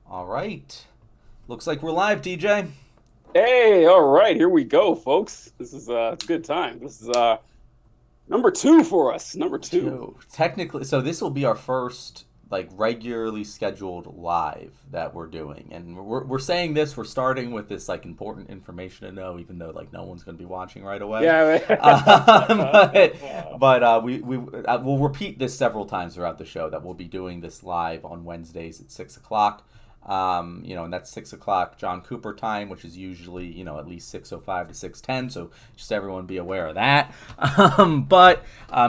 All right. Looks like we're live, DJ. Hey, all right, here we go, folks. This is it's a good time. This is number two for us. Number Number two. two. Technically, so this will be our first like regularly scheduled live that we're doing, and we're saying this. We're starting with this like important information to know, even though like no one's going to be watching right away. Yeah. We'll repeat this several times throughout the show that we'll be doing this live on Wednesdays at 6 o'clock. And that's 6 o'clock John Cooper time, which is usually at least 6:05 to 6:10. So just everyone be aware of that. But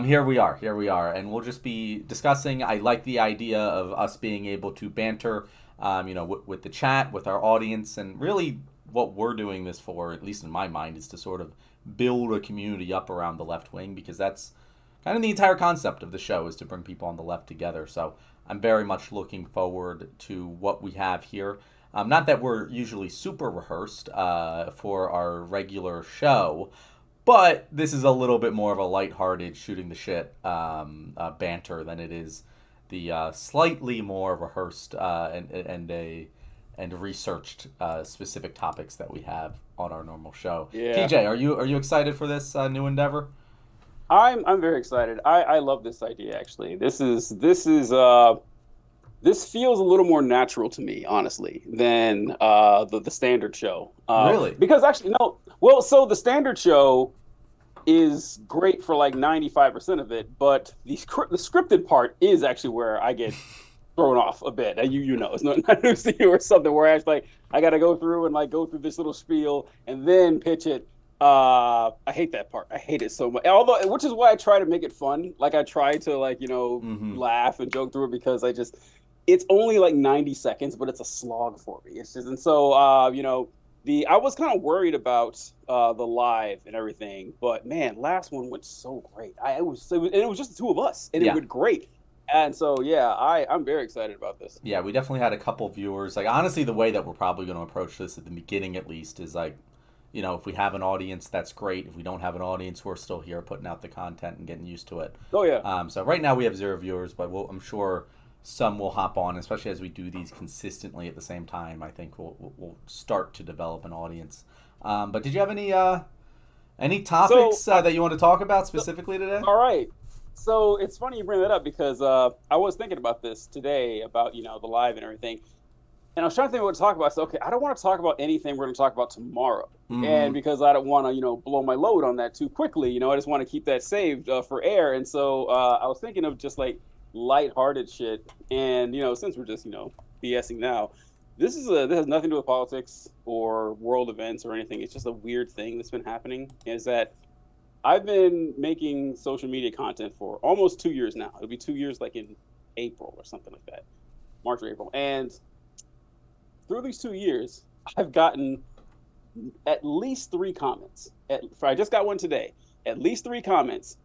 here we are, and we'll just be discussing. I like the idea of us being able to banter, with the chat, with our audience, and really what we're doing this for, at least in my mind, is to sort of build a community up around the left wing because that's kind of the entire concept of the show is to bring people on the left together. So I'm very much looking forward to what we have here. Not that we're usually super rehearsed for our regular show, but this is a little bit more of a lighthearted shooting the shit banter than it is the slightly more rehearsed and researched specific topics that we have on our normal show. Yeah. TJ, are you excited for this new endeavor? I'm very excited. I love this idea actually. This feels a little more natural to me, honestly, than the standard show. Really? Because actually no, well, so the standard show is great for like 95% of it, but the scripted part is actually where I get thrown off a bit. And you know, it's not news to you or something where I got to go through and like go through this little spiel and then pitch it. I hate that part. I hate it so much. Although, which is why I try to make it fun. Like I try to laugh and joke through it because it's only like 90 seconds, but it's a slog for me. It's just, and so, I was kind of worried about the live and everything, but man, last one went so great. And it was just the two of us, and it Yeah. went great. And so, yeah, I'm very excited about this. Yeah, we definitely had a couple viewers. Like honestly, the way that we're probably going to approach this at the beginning, at least, is like, if we have an audience, that's great. If we don't have an audience, we're still here putting out the content and getting used to it. Oh yeah, So right now we have 0 viewers, but I'm sure some will hop on, especially as we do these consistently at the same time. I think we'll start to develop an audience. But did you have any topics so that you want to talk about specifically today? all right. So it's funny you bring that up because I was thinking about this today about the live and everything. And I was trying to think what to talk about. So, okay, I don't want to talk about anything we're going to talk about tomorrow. Mm-hmm. And because I don't want to, blow my load on that too quickly, I just want to keep that saved for air. And so I was thinking of just like lighthearted shit. And, since we're just, BSing now, this has nothing to do with politics or world events or anything. It's just a weird thing that's been happening is that I've been making social media content for almost 2 years now. It'll be 2 years like in April or something like that, March or April. And through these 2 years, I've gotten at least three comments. I just got one today. At least three comments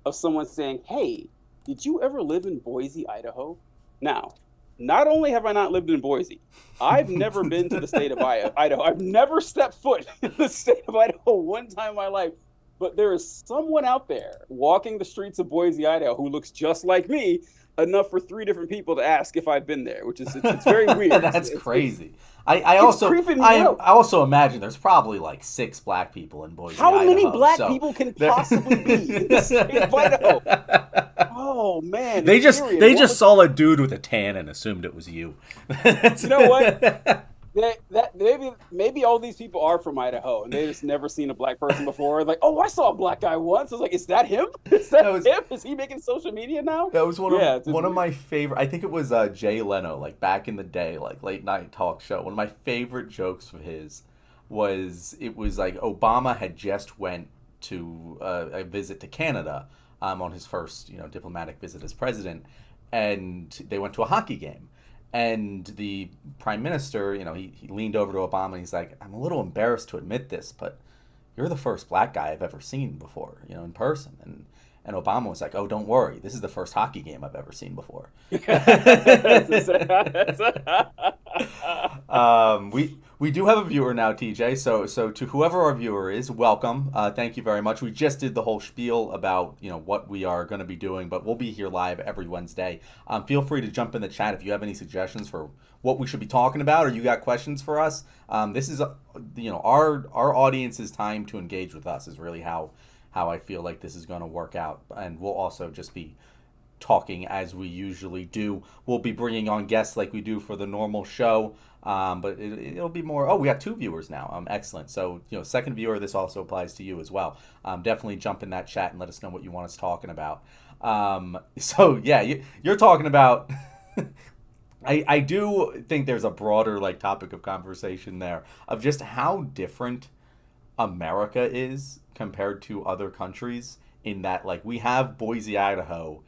of someone saying, "Hey, did you ever live in Boise, Idaho?" Now, not only have I not lived in Boise, I've never been to the state of Idaho. I've never stepped foot in the state of Idaho one time in my life. But there is someone out there walking the streets of Boise, Idaho, who looks just like me, enough for three different people to ask if I've been there, which is it's very weird. That's It's crazy. I it's also creeping me I out. I also imagine there's probably like 6 black people in Boise, How many Idaho. black So people can possibly be in the state of Idaho? Oh man, they it's just eerie. they just saw a dude with a tan and assumed it was you. You know what? That maybe all these people are from Idaho and they just never seen a black person before. Like, oh, I saw a black guy once. I was like, is that him? Is that him? Is he making social media now? That was Yeah, it's one of weird. my favorite. I think it was Jay Leno, like back in the day, like late night talk show. One of my favorite jokes of his was it was like Obama had just went to a visit to Canada on his first diplomatic visit as president, and they went to a hockey game. And the prime minister, he leaned over to Obama and he's like, "I'm a little embarrassed to admit this, but you're the first black guy I've ever seen before, in person." And Obama was like, "Oh, don't worry. This is the first hockey game I've ever seen before." We We do have a viewer now, TJ. So to whoever our viewer is, welcome. Thank you very much. We just did the whole spiel about what we are going to be doing, but we'll be here live every Wednesday. Feel free to jump in the chat if you have any suggestions for what we should be talking about, or you got questions for us. This is our audience's time to engage with us is really how I feel like this is going to work out, and we'll also just be talking as we usually do. We'll be bringing on guests like we do for the normal show, but it'll be more. Oh, we got 2 viewers now. Excellent. So second viewer, this also applies to you as well. Definitely jump in that chat and let us know what you want us talking about. So yeah, you're talking about. I do think there's a broader topic of conversation there of just how different America is compared to other countries, in that we have Boise, Idaho,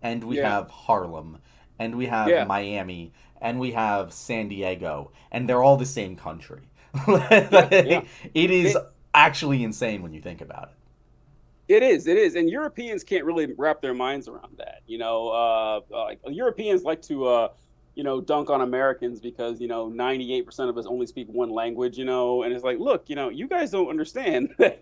and we have Harlem, and we have Miami, and we have San Diego, and they're all the same country. It is actually insane when you think about it. It is, and Europeans can't really wrap their minds around that. Europeans like to dunk on Americans because 98% of us only speak one language, and it's like, look, you guys don't understand that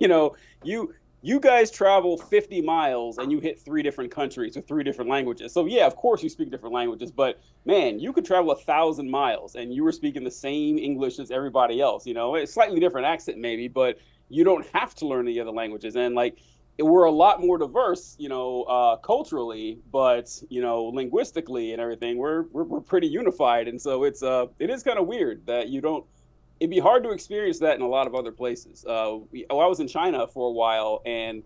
you guys travel 50 miles and you hit 3 different countries with 3 different languages. So yeah, of course you speak different languages, but man, you could travel 1,000 miles and you were speaking the same English as everybody else. It's slightly different accent maybe, but you don't have to learn the other languages. And we're a lot more diverse, culturally, but linguistically and everything, we're pretty unified. And so it is kind of weird that it'd be hard to experience that in a lot of other places. I was in China for a while, and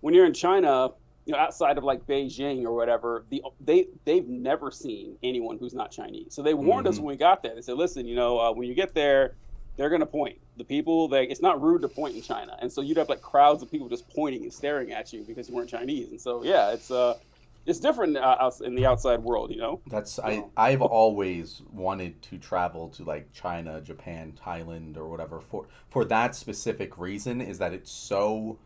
when you're in China, outside of Beijing or whatever, they've never seen anyone who's not Chinese. So they warned us when we got there. They said, listen, when you get there, they're going to point. The people, it's not rude to point in China. And so you'd have crowds of people just pointing and staring at you because you weren't Chinese. And so, yeah, it's different in the outside world, That's I've always wanted to travel to China, Japan, Thailand, or whatever for that specific reason, is that it's so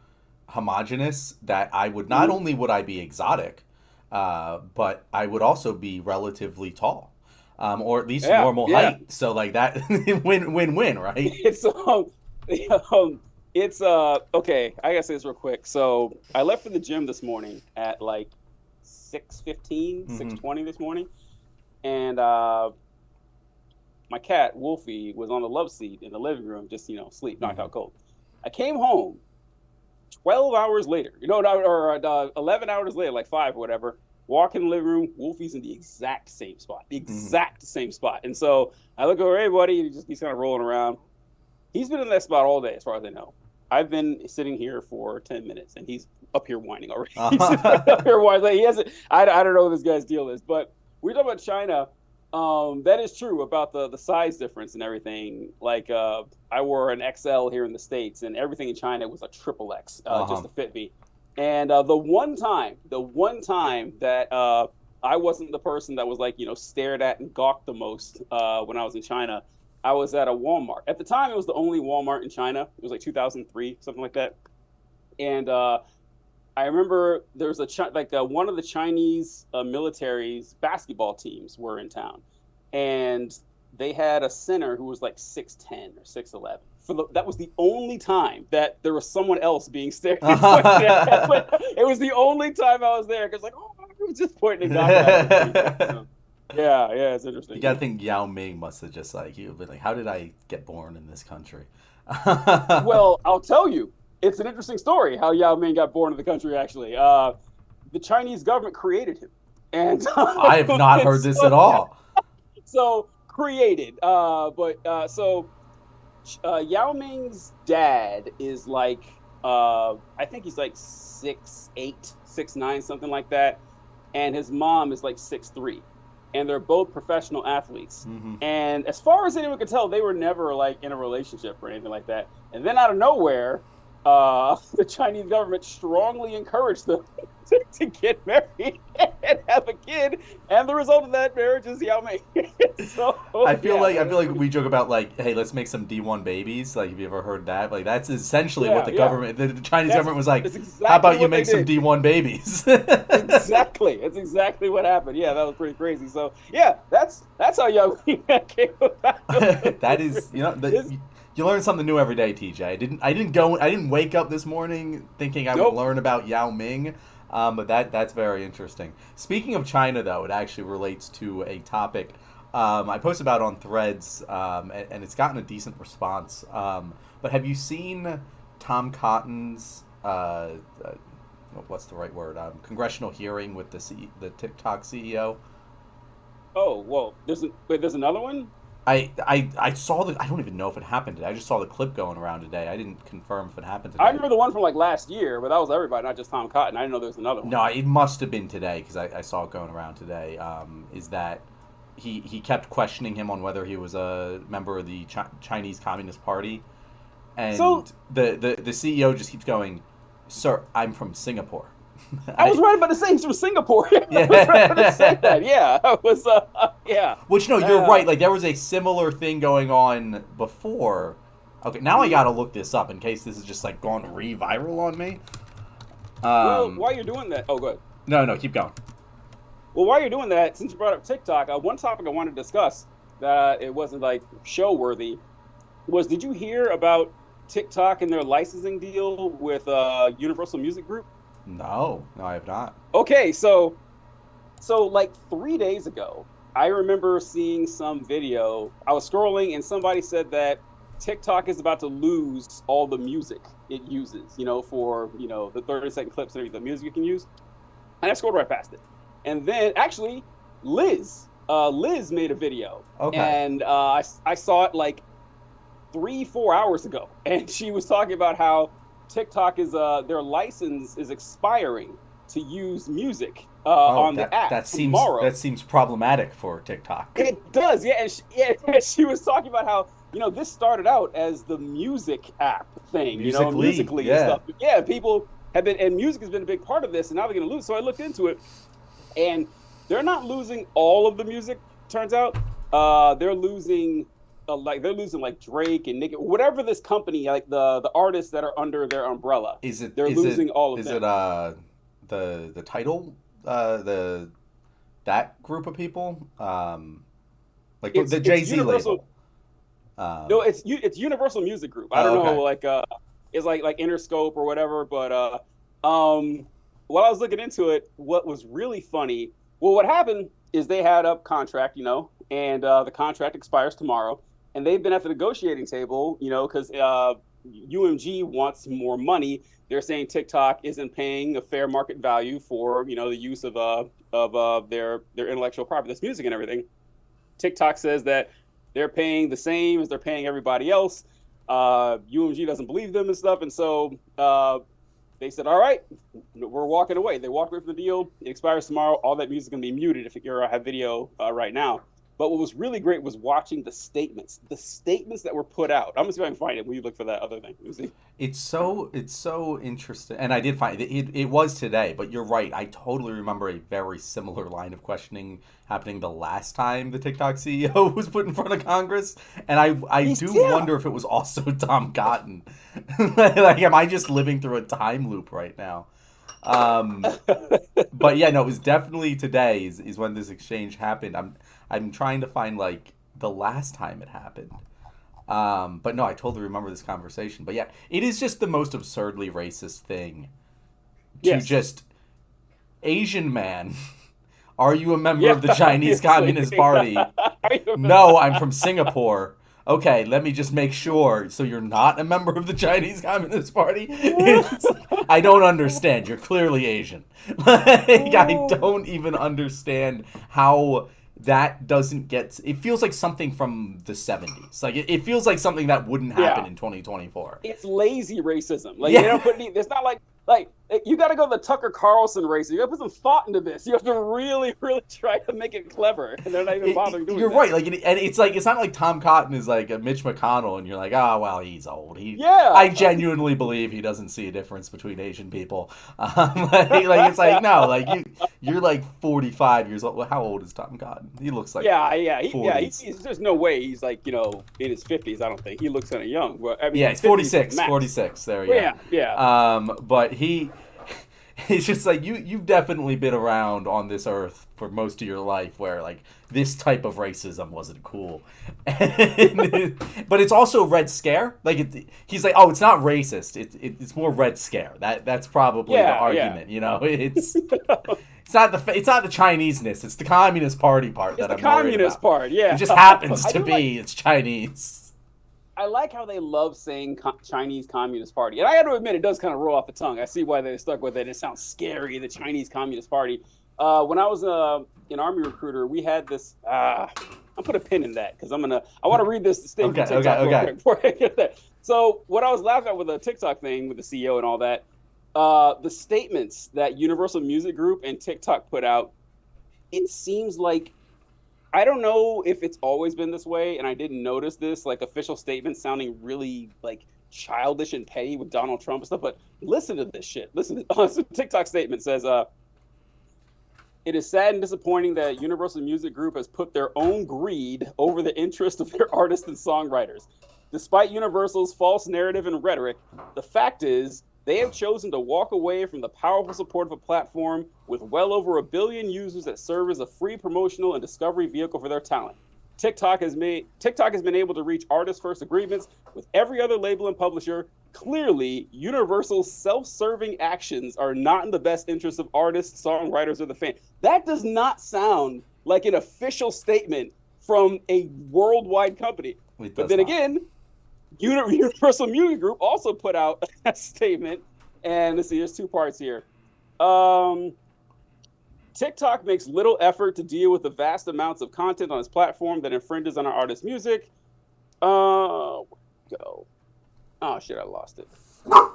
homogenous that I would not only would I be exotic, but I would also be relatively tall. Or at least normal height. So that win, right? It's okay. I gotta say this real quick. So I left for the gym this morning at 6:15, 6:20 this morning, and my cat Wolfie was on the love seat in the living room, just sleep, knocked out cold. I came home 12 hours later, or 11 hours later, 5 or whatever. Walk in the living room, Wolfie's in the exact same spot, same spot. And so I look over, hey, buddy, and he's kind of rolling around. He's been in that spot all day, as far as I know. I've been sitting here for 10 minutes, and he's up here whining already. He's up here whining. He hasn't. I don't know what this guy's deal is, but we're talking about China. That is true about the size difference and everything. I wore an XL here in the States, and everything in China was a triple X just to fit me. And the one time that I wasn't the person that was stared at and gawked the most when I was in China, I was at a Walmart. At the time, it was the only Walmart in China. It was 2003, something like that. And I remember there was one of the Chinese military's basketball teams were in town, and they had a center who was 6'10" or 6'11". That was the only time that there was someone else being stared at. It was the only time I was there because I was just pointing at yeah, it's interesting. You gotta think Yao Ming must have just you've been how did I get born in this country? Well, I'll tell you, it's an interesting story how Yao Ming got born in the country. Actually, the Chinese government created him, and I have not heard this at all. So created, Yao Ming's dad is I think he's 6'8", 6'9", something like that, and his mom is 6'3", and they're both professional athletes. And as far as anyone could tell, they were never in a relationship or anything like that. And then out of nowhere, the Chinese government strongly encouraged them to get married and have a kid, and the result of that marriage is Yao Ming. So I feel yeah, like it was pretty, we joke about like, hey, let's make some D1 babies. Like, have you ever heard that? Like, that's essentially what yeah, the yeah. government, the Chinese That's government was like, that's how exactly about you what they make some did. D1 babies? Exactly, it's exactly what happened. Yeah, that was pretty crazy. So yeah, that's how Yao Ming came about. It That was is, you know, his, you learn something new every day, TJ. I didn't wake up this morning thinking I would nope. learn about Yao Ming, but that's very interesting. Speaking of China, though, it actually relates to a topic I posted about on Threads, and it's gotten a decent response. But have you seen Tom Cotton's what's the right word? Congressional hearing with the TikTok CEO? Oh, whoa. There's another one. I saw I don't even know if it happened today. I just saw the clip going around today. I didn't confirm if it happened I today. remember the one from like last year, but that was everybody, not just Tom Cotton. I didn't know there was another one. No, it must have been today because I saw it going around today. Is that he kept questioning him on whether he was a member of the Chinese Communist Party, So and the CEO just keeps going, "Sir, I'm from Singapore." I was right about to say he's from Singapore. I was right about to say Yeah. that. Yeah, I was. Yeah. Which no, you're Uh, right. Like there was a similar thing going on before. Okay, now I gotta look this up in case this is just like gone re-viral on me. well, while you're doing that, oh, good. No, keep going. Well, while you're doing that, since you brought up TikTok, one topic I wanted to discuss that it wasn't like show worthy was, did you hear about TikTok and their licensing deal with Universal Music Group? No, I have not. Okay, so like 3 days ago, I remember seeing some video. I was scrolling and somebody said that TikTok is about to lose all the music it uses, for the 30-second clips and everything, the music you can use. And I scrolled right past it. And then actually, Liz made a video, Okay. and I saw it like 3-4 hours ago, and she was talking about how TikTok is their license is expiring to use music on the app tomorrow. that seems problematic for TikTok. It does, yeah. And she was talking about how this started out as the music app thing, Musically and yeah. stuff. But yeah, people have been, and music has been a big part of this, and now they're going to lose. So I looked into it, and they're not losing all of the music. Turns out, they're losing. They're losing like Drake and Nicki, whatever this company, like the artists that are under their umbrella. They're losing all of them. Is it the title that group of people like the Jay Z label? No, it's Universal Music Group. I don't know, like it's like Interscope or whatever. But while I was looking into it, what was really funny, well, what happened is they had a contract, and the contract expires tomorrow, and they've been at the negotiating table, because UMG wants more money. They're saying TikTok isn't paying a fair market value for the use of their intellectual property, this music and everything. TikTok says that they're paying the same as they're paying everybody else. UMG doesn't believe them and stuff, and so they said, "All right, we're walking away." They walked away from the deal. It expires tomorrow. All that music is going to be muted if you have video right now. But what was really great was watching the statements that were put out. I'm going to see if I can find it when you look for that other thing. It's so interesting, and I did find it was today. But you're right. I totally remember a very similar line of questioning happening the last time the TikTok CEO was put in front of Congress, and I do wonder if it was also Tom Cotton. Like, am I just living through a time loop right now? But yeah, no, it was definitely today is when this exchange happened. I'm trying to find like the last time it happened. But no, I totally remember this conversation. But yeah, it is just the most absurdly racist thing to just Asian man. Are you a member of the Chinese Communist Party? No, I'm from Singapore. Okay, let me just make sure. So you're not a member of the Chinese Communist Party? I don't understand. You're clearly Asian. Like, I don't even understand how that doesn't get... It feels like something from the 70s. Like, it feels like something that wouldn't happen in 2024. It's lazy racism. Like, they don't put any... It's not like you got to go the Tucker Carlson race. You got to put some thought into this. You have to really, really try to make it clever, and they're not even bothering doing You're that. right. Like, and it's like it's not like Tom Cotton is like a Mitch McConnell, and you're like, oh well, he's old. Yeah. I genuinely believe he doesn't see a difference between Asian people. Like it's like no, like you're like 45 years old. Well, how old is Tom Cotton? He looks like There's no way he's like in his 50s. I don't think he looks kind of young. Well, I mean, yeah, he's 46. 46. There you go. Yeah. But it's just like you've definitely been around on this earth for most of your life where like this type of racism wasn't cool. But it's also Red Scare. Like he's like, oh, it's not racist. It's more Red Scare. That's probably the argument. Yeah. It's it's not the Chineseness. It's the Communist Party part that I'm worried about. The Communist part. Yeah. It just happens to be it's Chinese. I like how they love saying Chinese Communist Party. And I got to admit, it does kind of roll off the tongue. I see why they're stuck with it. It sounds scary, the Chinese Communist Party. When I was an Army recruiter, we had this... I'll put a pin in that because I want to read this statement. Okay. Before I get that. So what I was laughing at with the TikTok thing with the CEO and all that, the statements that Universal Music Group and TikTok put out, it seems like... I don't know if it's always been this way, and I didn't notice this, like official statements sounding really like childish and petty with Donald Trump and stuff, but listen to this shit. Listen to this TikTok statement says, it is sad and disappointing that Universal Music Group has put their own greed over the interest of their artists and songwriters. Despite Universal's false narrative and rhetoric, the fact is they have chosen to walk away from the powerful support of a platform with well over 1 billion users that serve as a free promotional and discovery vehicle for their talent. TikTok has been able to reach artist-first agreements with every other label and publisher. Clearly, Universal's self-serving actions are not in the best interest of artists, songwriters, or the fan. That does not sound like an official statement from a worldwide company. But then again, Universal Music Group also put out a statement, and let's see, there's two parts here. TikTok makes little effort to deal with the vast amounts of content on its platform that infringes on our artists' music. Oh shit, I lost it.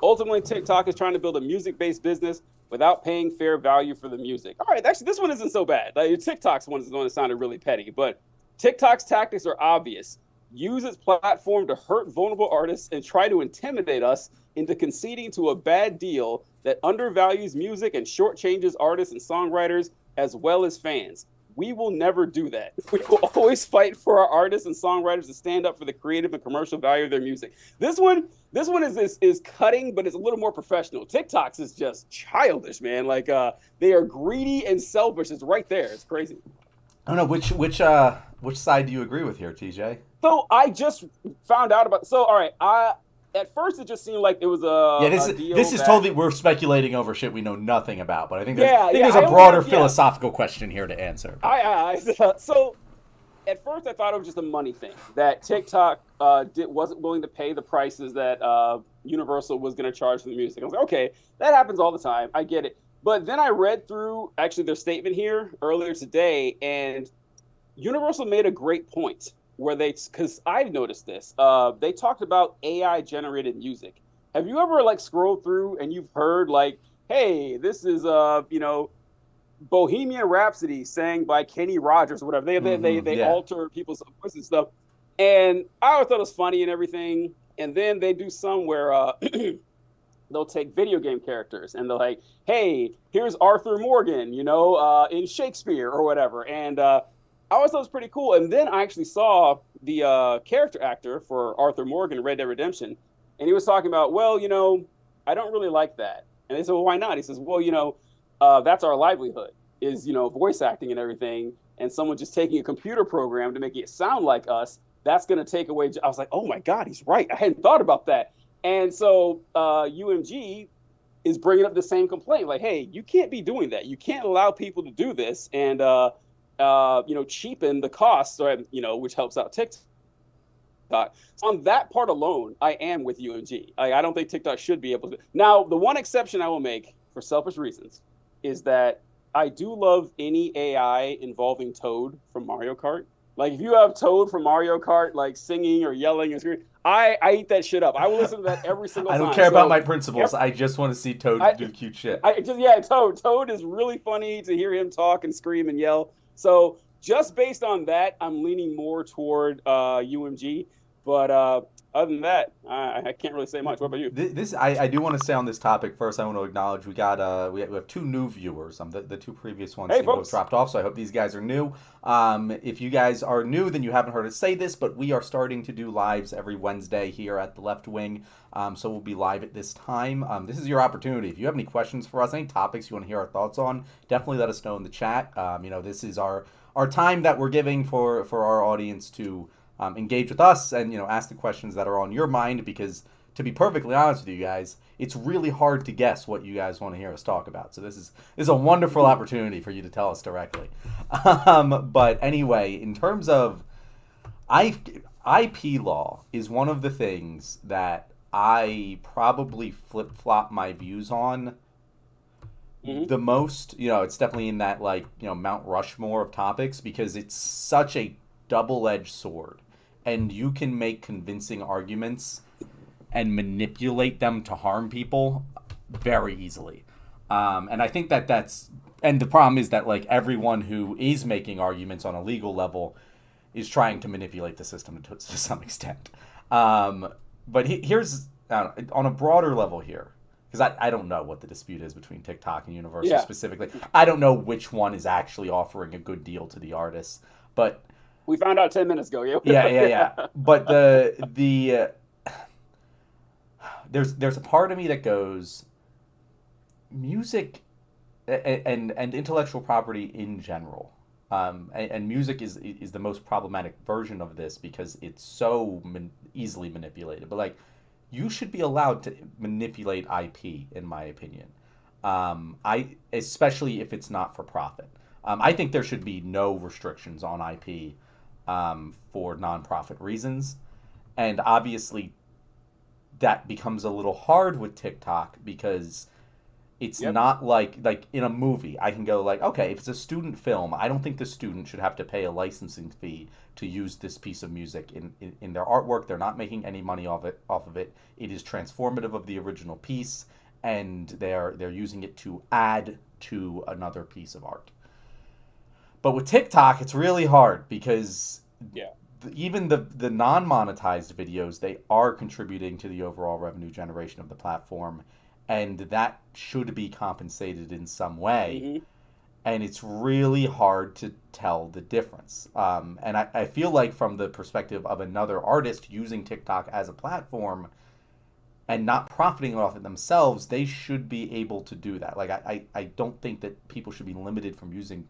Ultimately, TikTok is trying to build a music-based business without paying fair value for the music. All right, actually, this one isn't so bad. Like, TikTok's one is the one that sounded really petty, but TikTok's tactics are obvious. Use its platform to hurt vulnerable artists and try to intimidate us into conceding to a bad deal that undervalues music and shortchanges artists and songwriters as well as fans. We will never do that. We will always fight for our artists and songwriters to stand up for the creative and commercial value of their music. This one is cutting, but it's a little more professional. TikTok's is just childish, man. Like they are greedy and selfish. It's right there. It's crazy. I don't know which side do you agree with here, TJ? So I just found out about. So all right, at first it just seemed like it was this is totally we're speculating over shit we know nothing about, but I think there's a broader philosophical question here to answer. So at first I thought it was just a money thing that TikTok wasn't willing to pay the prices that Universal was going to charge for the music. I was like, okay, that happens all the time. I get it. But then I read through actually their statement here earlier today, and Universal made a great point where because I've noticed this, they talked about AI generated music. Have you ever like scrolled through and you've heard like, hey, this is Bohemian Rhapsody sang by Kenny Rogers or whatever. They alter people's voices and stuff. And I always thought it was funny and everything. And then they do some where they'll take video game characters and they're like, hey, here's Arthur Morgan, in Shakespeare or whatever. And I always thought it was pretty cool. And then I actually saw the character actor for Arthur Morgan in Red Dead Redemption. And he was talking about, well, I don't really like that. And they said, well, why not? He says, well, that's our livelihood is, voice acting and everything. And someone just taking a computer program to make it sound like us, that's going to take away. I was like, oh, my God, he's right. I hadn't thought about that. And so UMG is bringing up the same complaint. Like, hey, you can't be doing that. You can't allow people to do this and, cheapen the costs, which helps out TikTok. So on that part alone, I am with UMG. I don't think TikTok should be able to. Now, the one exception I will make for selfish reasons is that I do love any AI involving Toad from Mario Kart. Like if you have Toad from Mario Kart, like singing or yelling or screaming, I eat that shit up. I will listen to that every single I time. don't care about So, my principles. I just want to see Toad do cute shit. Toad is really funny to hear him talk and scream and yell. So just based on that, I'm leaning more toward UMG. But other than that, I can't really say much. What about you? I do want to say on this topic first. I want to acknowledge we have two new viewers. The two previous ones Hey, both folks. dropped off, so I hope these guys are new. If you guys are new, then you haven't heard us say this, but we are starting to do lives every Wednesday here at the Left Wing. So we'll be live at this time. This is your opportunity. If you have any questions for us, any topics you want to hear our thoughts on, definitely let us know in the chat. This is our time that we're giving for our audience to engage with us and ask the questions that are on your mind, because to be perfectly honest with you guys, it's really hard to guess what you guys want to hear us talk about. So this is a wonderful opportunity for you to tell us directly. But anyway, in terms of IP law is one of the things that I probably flip-flop my views on the most. It's definitely in that Mount Rushmore of topics, because it's such a double-edged sword, and you can make convincing arguments and manipulate them to harm people very easily. And I think and the problem is that everyone who is making arguments on a legal level is trying to manipulate the system to some extent. But here's, on a broader level here, because I don't know what the dispute is between TikTok and Universal specifically. I don't know which one is actually offering a good deal to the artists, but we found out 10 minutes ago. Yeah. But there's a part of me that goes, music and intellectual property in general, and music is the most problematic version of this, because it's so easily manipulated. But you should be allowed to manipulate IP, in my opinion. Especially if it's not for profit. I think there should be no restrictions on IP for nonprofit reasons, and obviously that becomes a little hard with TikTok, because it's not like in a movie I can go okay, if it's a student film, I don't think the student should have to pay a licensing fee to use this piece of music in their artwork. They're not making any money off of it. It is transformative of the original piece, and they're using it to add to another piece of art. But with TikTok, it's really hard, because even the non-monetized videos, they are contributing to the overall revenue generation of the platform, and that should be compensated in some way. Mm-hmm. And it's really hard to tell the difference. And I feel like from the perspective of another artist using TikTok as a platform and not profiting off it themselves, they should be able to do that. I don't think that people should be limited from using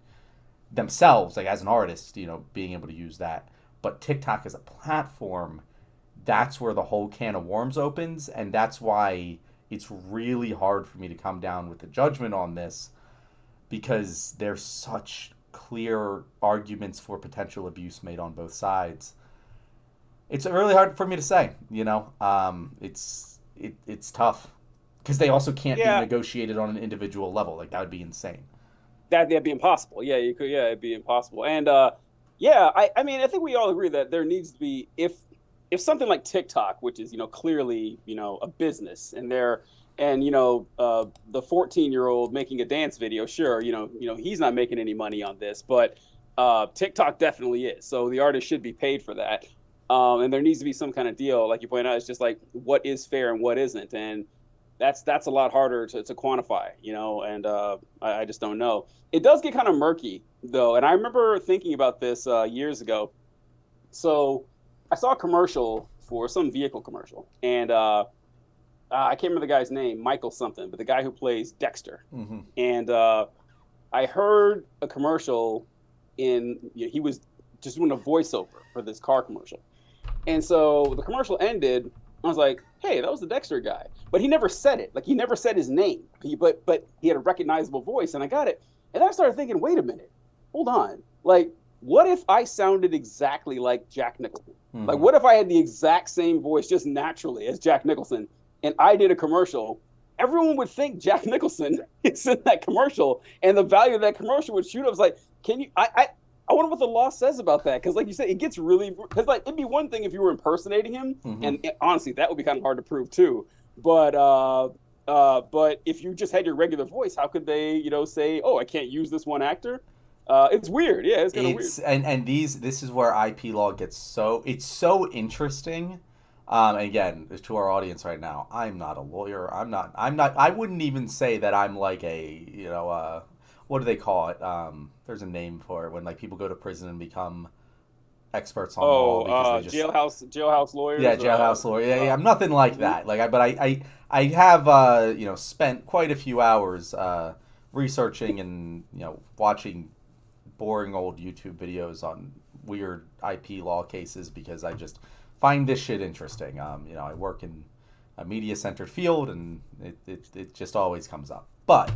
themselves, as an artist, being able to use that. But TikTok as a platform, that's where the whole can of worms opens, and that's why it's really hard for me to come down with a judgment on this, because there's such clear arguments for potential abuse made on both sides. It's really hard for me to say, it's tough, because they also can't be negotiated on an individual level. That would be insane. That'd be impossible. Yeah, you could. Yeah, it'd be impossible. And I mean, I think we all agree that there needs to be, if something like TikTok, which is clearly a business, and the 14-year-old making a dance video, sure, he's not making any money on this, but TikTok definitely is. So the artist should be paid for that, and there needs to be some kind of deal. Like you point out, it's just what is fair and what isn't, and that's a lot harder to quantify, and I just don't know. It does get kind of murky, though, and I remember thinking about this years ago. So I saw a commercial for some vehicle commercial, and I can't remember the guy's name, Michael something, but the guy who plays Dexter. Mm-hmm. And I heard a commercial he was just doing a voiceover for this car commercial. And so the commercial ended, I was like, hey, that was the Dexter guy. But he never said it. He never said his name. But he had a recognizable voice, and I got it. And then I started thinking, wait a minute, hold on. What if I sounded exactly like Jack Nicholson? Mm-hmm. What if I had the exact same voice just naturally as Jack Nicholson, and I did a commercial? Everyone would think Jack Nicholson is in that commercial, and the value of that commercial would shoot up. I was like, I wonder what the law says about that, because like you said, it gets really, because like it'd be one thing if you were impersonating him, and honestly, that would be kind of hard to prove too. But if you just had your regular voice, how could they, say, oh, I can't use this one actor? It's weird. Yeah, it's kind of weird. And this is where IP law gets it's so interesting. Again, to our audience right now, I'm not a lawyer. I wouldn't even say that I'm like what do they call it? There's a name for it when like people go to prison and become experts on law because they just jailhouse lawyers. Yeah, jailhouse lawyer. Yeah, I'm nothing like that. Like, but I have spent quite a few hours researching and watching boring old YouTube videos on weird IP law cases because I just find this shit interesting. I work in a media centered field and it just always comes up. But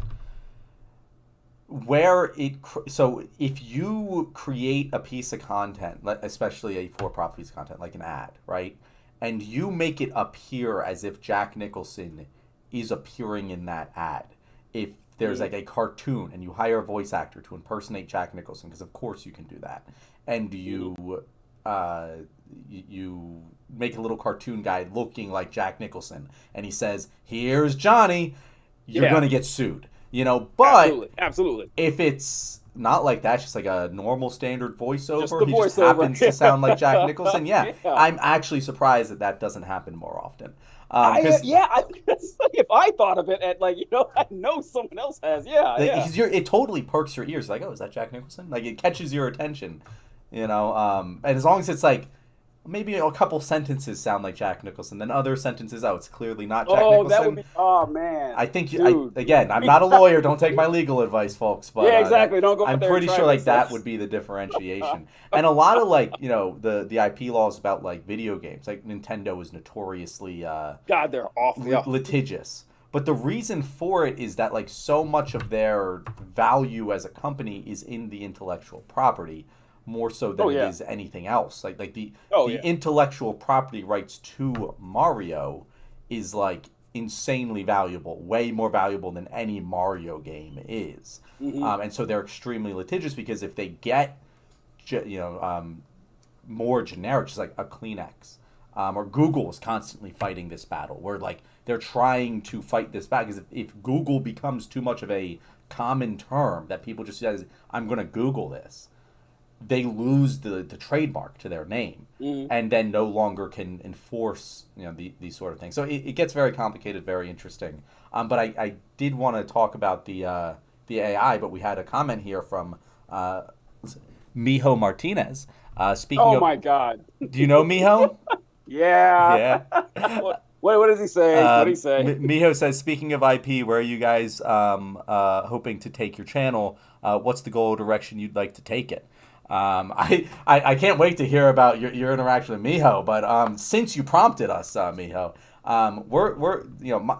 so if you create a piece of content, especially a for-profit piece of content like an ad, right, and you make it appear as if Jack Nicholson is appearing in that ad, if there's like a cartoon and you hire a voice actor to impersonate Jack Nicholson, because of course you can do that, and you make a little cartoon guy looking like Jack Nicholson and he says, "Here's Johnny," you're going to get sued. But absolutely. If it's not like that, just like a normal standard voiceover, he just voiceover. happens to sound like Jack Nicholson. Yeah, I'm actually surprised that doesn't happen more often. If I thought of it I know someone else has. It totally perks your ears. Like, oh, is that Jack Nicholson? Like, it catches your attention, and as long as it's like, maybe a couple sentences sound like Jack Nicholson, then other sentences, it's clearly not Jack Nicholson. That would be, oh man. I think, again, I'm not a lawyer, don't take my legal advice, folks, but yeah, exactly. Don't go. I'm pretty sure like that would be the differentiation. And a lot of the IP laws about like video games, like Nintendo is notoriously God, they're awful litigious. But the reason for it is that like so much of their value as a company is in the intellectual property, more so than it is anything else. Like the intellectual property rights to Mario is like insanely valuable, way more valuable than any Mario game is. And so they're extremely litigious because if they get more generic, just like a Kleenex, or Google is constantly fighting this battle where like they're trying to fight this back, because if Google becomes too much of a common term that people just says, I'm going to Google this, they lose the trademark to their name, and then no longer can enforce these sort of things. So it gets very complicated, very interesting. But I did want to talk about the AI, but we had a comment here from Mijo Martinez. Speaking my God. Do you know Mijo? Yeah. What does he say? What did he say? Mijo says, speaking of IP, where are you guys hoping to take your channel? What's the goal or direction you'd like to take it? I can't wait to hear about your interaction with Mijo, but since you prompted us, Mijo,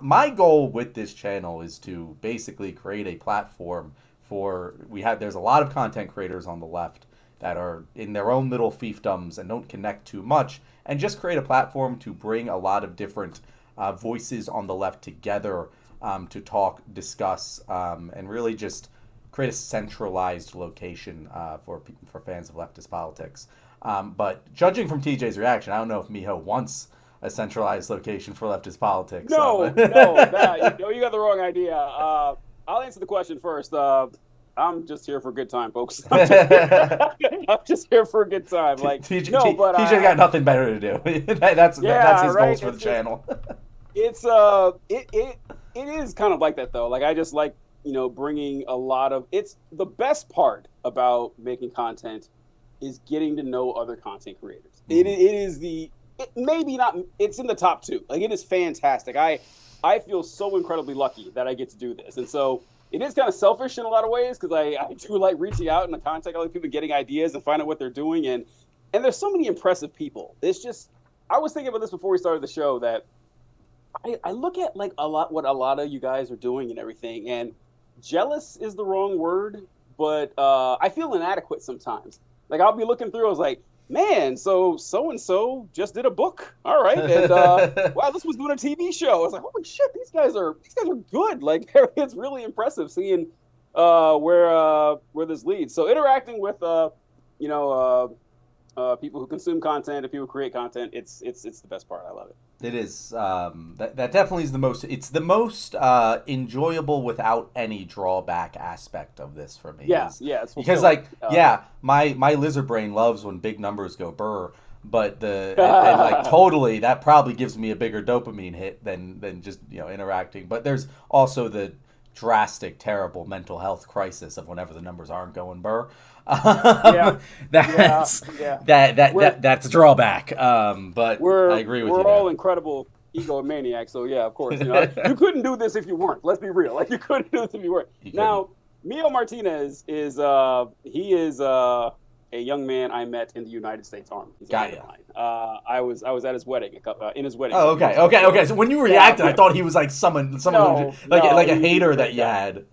my goal with this channel is to basically create a platform there's a lot of content creators on the left that are in their own little fiefdoms and don't connect too much, and just create a platform to bring a lot of different voices on the left together to talk, discuss, and really just create a centralized location for fans of leftist politics. But judging from TJ's reaction, I don't know if Mijo wants a centralized location for leftist politics. No, you got the wrong idea. I'll answer the question first. I'm just here for a good time, folks. I'm just here for a good time. Like, TJ got nothing better to do. that's his goals for the channel. It is kind of like that though. Like, I just like bringing a lot of, it's the best part about making content is getting to know other content creators. It's in the top 2. Like, it is fantastic. I feel so incredibly lucky that I get to do this. And so it is kind of selfish in a lot of ways, because I do like reaching out in the contact other people, getting ideas and finding out what they're doing. And there's so many impressive people. It's just, I was thinking about this before we started the show, that I look at like what a lot of you guys are doing and everything, and jealous is the wrong word, but I feel inadequate sometimes. Like, I'll be looking through, I was like, man, so-and-so just did a book. All right. And wow, this was doing a TV show. I was like, holy shit, these guys are good. Like, it's really impressive seeing where this leads. So interacting with people who consume content and people who create content, it's the best part. I love it. It is. That definitely is the most. It's the most enjoyable without any drawback aspect of this for me. Yeah, yeah. It's because fulfilling. my lizard brain loves when big numbers go burr, but and like totally that probably gives me a bigger dopamine hit than just interacting. But there's also the drastic, terrible mental health crisis of whenever the numbers aren't going burr. That's a drawback. But I agree with you. We're all incredible egomaniacs, so yeah, of course. You couldn't do this if you weren't. Let's be real. Like you couldn't do this if you weren't. Now, Mio Martinez is he is a young man I met in the United States Army. Got you. I was at his wedding, in his wedding. Oh, okay. So when you reacted, I thought he was like someone like a hater that you had.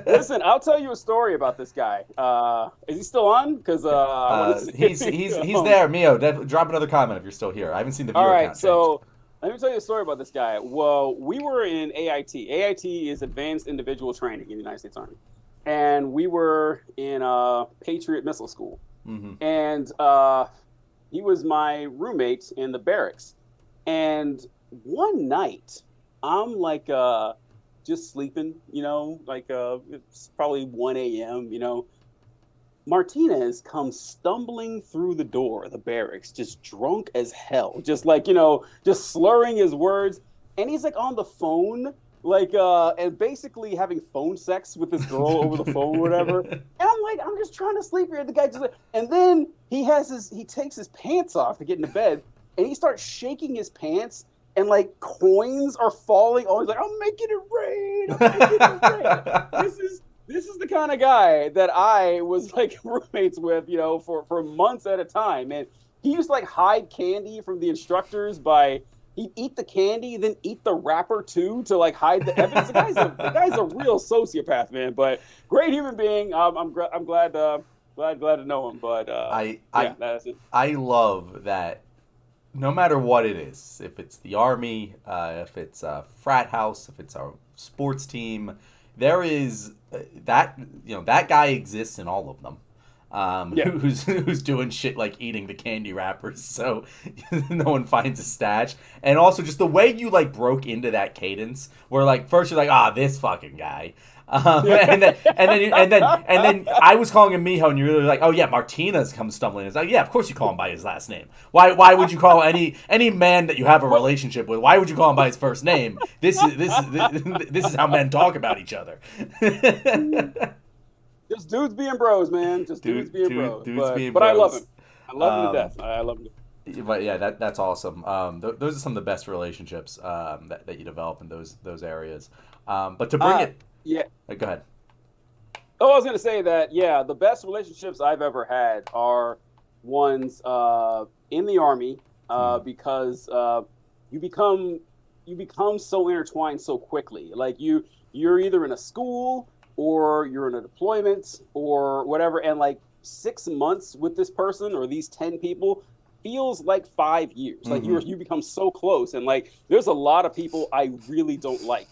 Listen, I'll tell you a story about this guy. Is he still on? Because he's there. Mio, drop another comment if you're still here. I haven't seen the viewer count. All right, so let me tell you a story about this guy. Well, we were in AIT. AIT is Advanced Individual Training in the United States Army, and we were in Patriot Missile School. Mm-hmm. And he was my roommate in the barracks. And one night, I'm like just sleeping, it's probably 1 a.m., Martinez comes stumbling through the door of the barracks, just drunk as hell, just just slurring his words. And he's like on the phone, and basically having phone sex with this girl over the phone or whatever. And I'm like, I'm just trying to sleep here. The guy and then he takes his pants off to get into bed, and he starts shaking his pants, and coins are falling. Oh, he's like, I'm making it rain. I'm making it rain. This is the kind of guy that I was roommates with, for months at a time. And he used to hide candy from the instructors by. He'd eat the candy, then eat the wrapper too to hide the evidence. The guy's a real sociopath, man. But great human being. I'm glad to know him. But that's it. I love that. No matter what it is, if it's the Army, if it's a frat house, if it's a sports team, there is that guy exists in all of them. Who's doing shit like eating the candy wrappers so no one finds a stash. And also just the way you broke into that cadence where first you're like, this fucking guy, and then I was calling him Miho, and you're really like, oh yeah, Martinez comes stumbling. It's like, yeah, of course you call him by his last name. Why would you call any man that you have a relationship with? Why would you call him by his first name? This is how men talk about each other. Just dudes being bros, man. Just dudes being bros. But I love him. I love him to death. I love him. But yeah, that's awesome. Those are some of the best relationships that you develop in those areas. But to bring it, go ahead. Oh, I was gonna say that. Yeah, the best relationships I've ever had are ones in the Army, because you become so intertwined so quickly. You're either in a school, or you're in a deployment or whatever, and 6 months with this person or these 10 people feels like 5 years. Mm-hmm. You become so close, and there's a lot of people I really don't like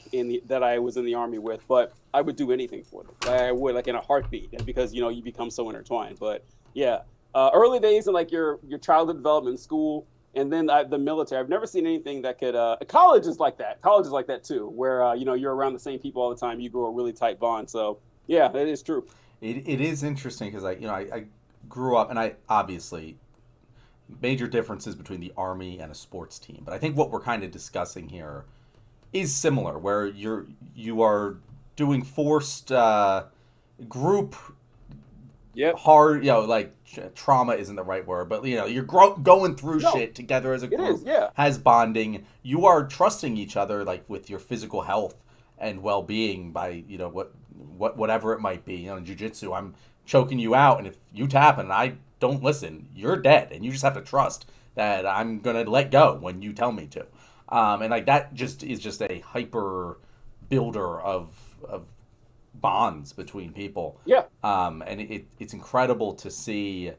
that I was in the Army with, but I would do anything for them. I would in a heartbeat, because you become so intertwined. But yeah, early days in your childhood development in school. And then the military. I've never seen anything that could. College is like that. College is like that too, where you're around the same people all the time. You grow a really tight bond. So yeah, that is true. It is interesting because I grew up, and I obviously major differences between the Army and a sports team. But I think what we're kind of discussing here is similar, where you are doing forced group. Yep. Hard, trauma isn't the right word, but you're going through shit together as a group. Has bonding. You are trusting each other, with your physical health and well-being by whatever it might be. In jiu-jitsu, I'm choking you out, and if you tap and I don't listen, you're dead, and you just have to trust that I'm gonna let go when you tell me to. And that just is just a hyper builder of bonds between people. Yeah. And it's incredible to see.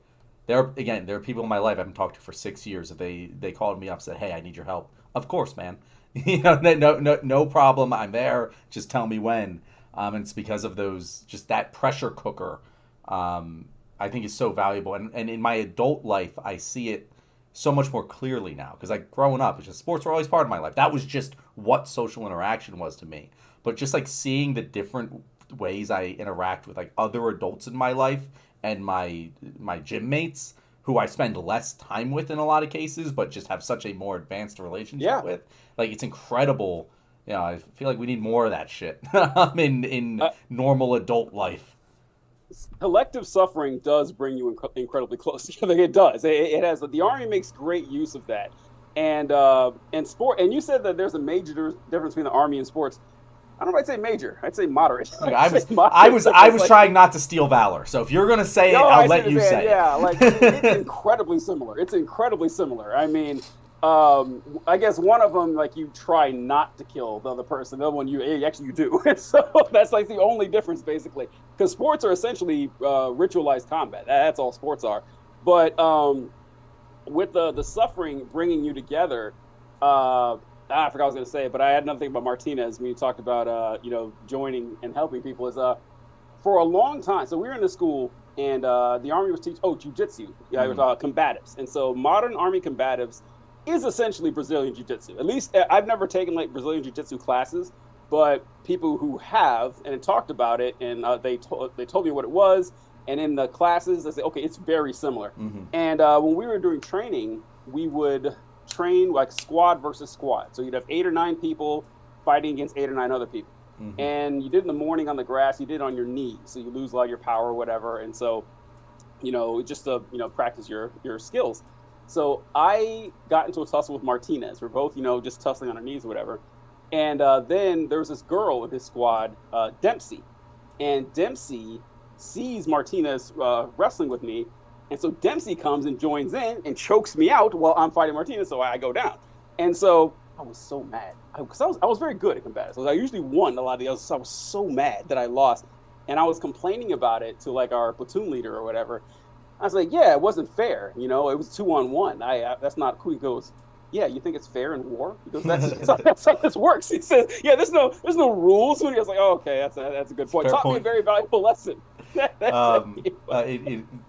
There are people in my life I haven't talked to for 6 years. If they called me up and said, "Hey, I need your help." Of course, man. No problem. I'm there. Just tell me when. And it's because of that pressure cooker I think is so valuable. And in my adult life, I see it so much more clearly now. Because like growing up, it's just sports were always part of my life. That was just what social interaction was to me. But just like seeing the different ways I interact with like other adults in my life and my gym mates who I spend less time with in a lot of cases, but just have such a more advanced relationship with. Like it's incredible. You know, I feel like we need more of that shit in normal adult life. Collective suffering does bring you incredibly close together. It does. It has. The Army makes great use of that, and sport. And you said that there's a major difference between the Army and sports. I don't know if I'd say major. I'd say moderate. Okay, I was trying not to steal valor. So if you're gonna say it, I'll let you say it. Yeah, like it's incredibly similar. It's incredibly similar. I mean, I guess one of them, like, you try not to kill the other person. The other one, you do. So that's like the only difference, basically. Because sports are essentially ritualized combat. That's all sports are. But with the suffering bringing you together, I forgot what I was going to say, but I had another thing about Martinez when you talked about, joining and helping people. Is for a long time, so we were in the school, and the Army was teaching, jiu-jitsu. Yeah, it was combatives. And so modern Army combatives is essentially Brazilian Jiu-Jitsu. At least I've never taken like Brazilian Jiu-Jitsu classes, but people who have and talked about it, and they told me what it was. And in the classes, I said, okay, it's very similar. Mm-hmm. And when we were doing training, we would train like squad versus squad. So you'd have 8 or 9 people fighting against 8 or 9 other people. Mm-hmm. And you did in the morning on the grass, you did on your knees. So you lose a lot of your power or whatever. And so, just to, practice your skills. So I got into a tussle with Martinez. We're both, just tussling on our knees or whatever. And then there was this girl in his squad, Dempsey. And Dempsey sees Martinez wrestling with me. And so Dempsey comes and joins in and chokes me out while I'm fighting Martinez, so I go down. And so I was so mad. Because I was very good at combatives. I usually won a lot of the others, so I was so mad that I lost. And I was complaining about it to like our platoon leader or whatever. I was like, yeah, it wasn't fair. It was 2-on-1. That's not cool. He goes, yeah, you think it's fair in war? He goes, that's how this works. He says, yeah, there's no rules. And I was like, oh, okay, that's a good point. Taught me a very valuable lesson.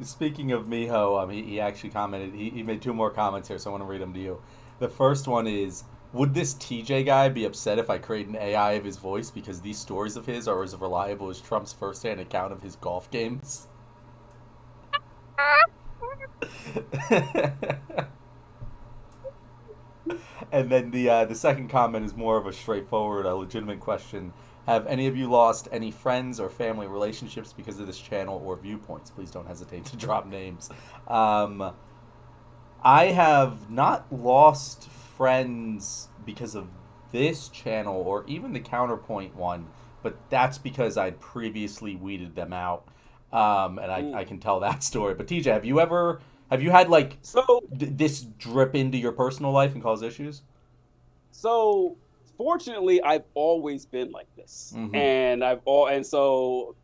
Speaking of Miho, he actually commented, he made 2 more comments here, so I want to read them to you. The first one is, would this TJ guy be upset if I create an AI of his voice because these stories of his are as reliable as Trump's first-hand account of his golf games? And then the second comment is more of a straightforward, legitimate question. Have any of you lost any friends or family relationships because of this channel or viewpoints? Please don't hesitate to drop names. I have not lost friends because of this channel or even the Counterpoint one, but that's because I'd previously weeded them out. And I can tell that story. But TJ, have you had like this drip into your personal life and cause issues? So fortunately, I've always been like this, mm-hmm. and so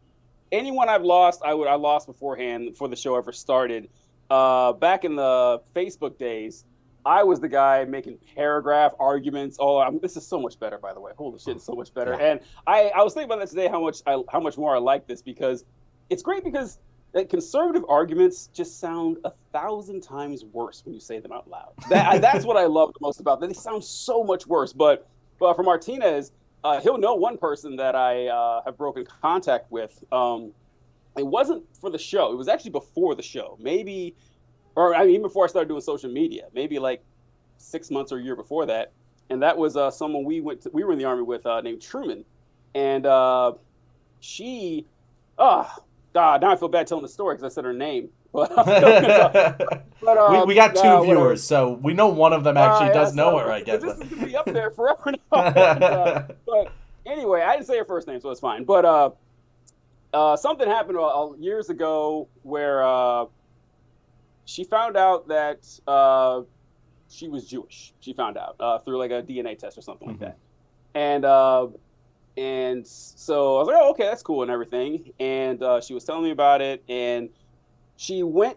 anyone I've lost, I lost beforehand before the show ever started. Back in the Facebook days, I was the guy making paragraph arguments. This is so much better, by the way. Holy shit, it's so much better. Yeah. And I was thinking about that today, how much more I like this, because it's great because conservative arguments just sound 1,000 times worse when you say them out loud. That's what I love the most about them. They sound so much worse. But for Martinez, he'll know one person that I have broken contact with. It wasn't for the show. It was actually before the show. Even before I started doing social media. Maybe like 6 months or a year before that. And that was someone we were in the Army with named Truman. And she... God, now I feel bad telling the story because I said her name. But, we got 2 viewers, so we know one of them actually does know her, I guess. This is going to be up there forever now. But anyway, I didn't say her first name, so it's fine. But something happened years ago where she found out that she was Jewish. She found out through like a DNA test or something like that. And so I was like, oh, okay, that's cool and everything. And she was telling me about it. And she I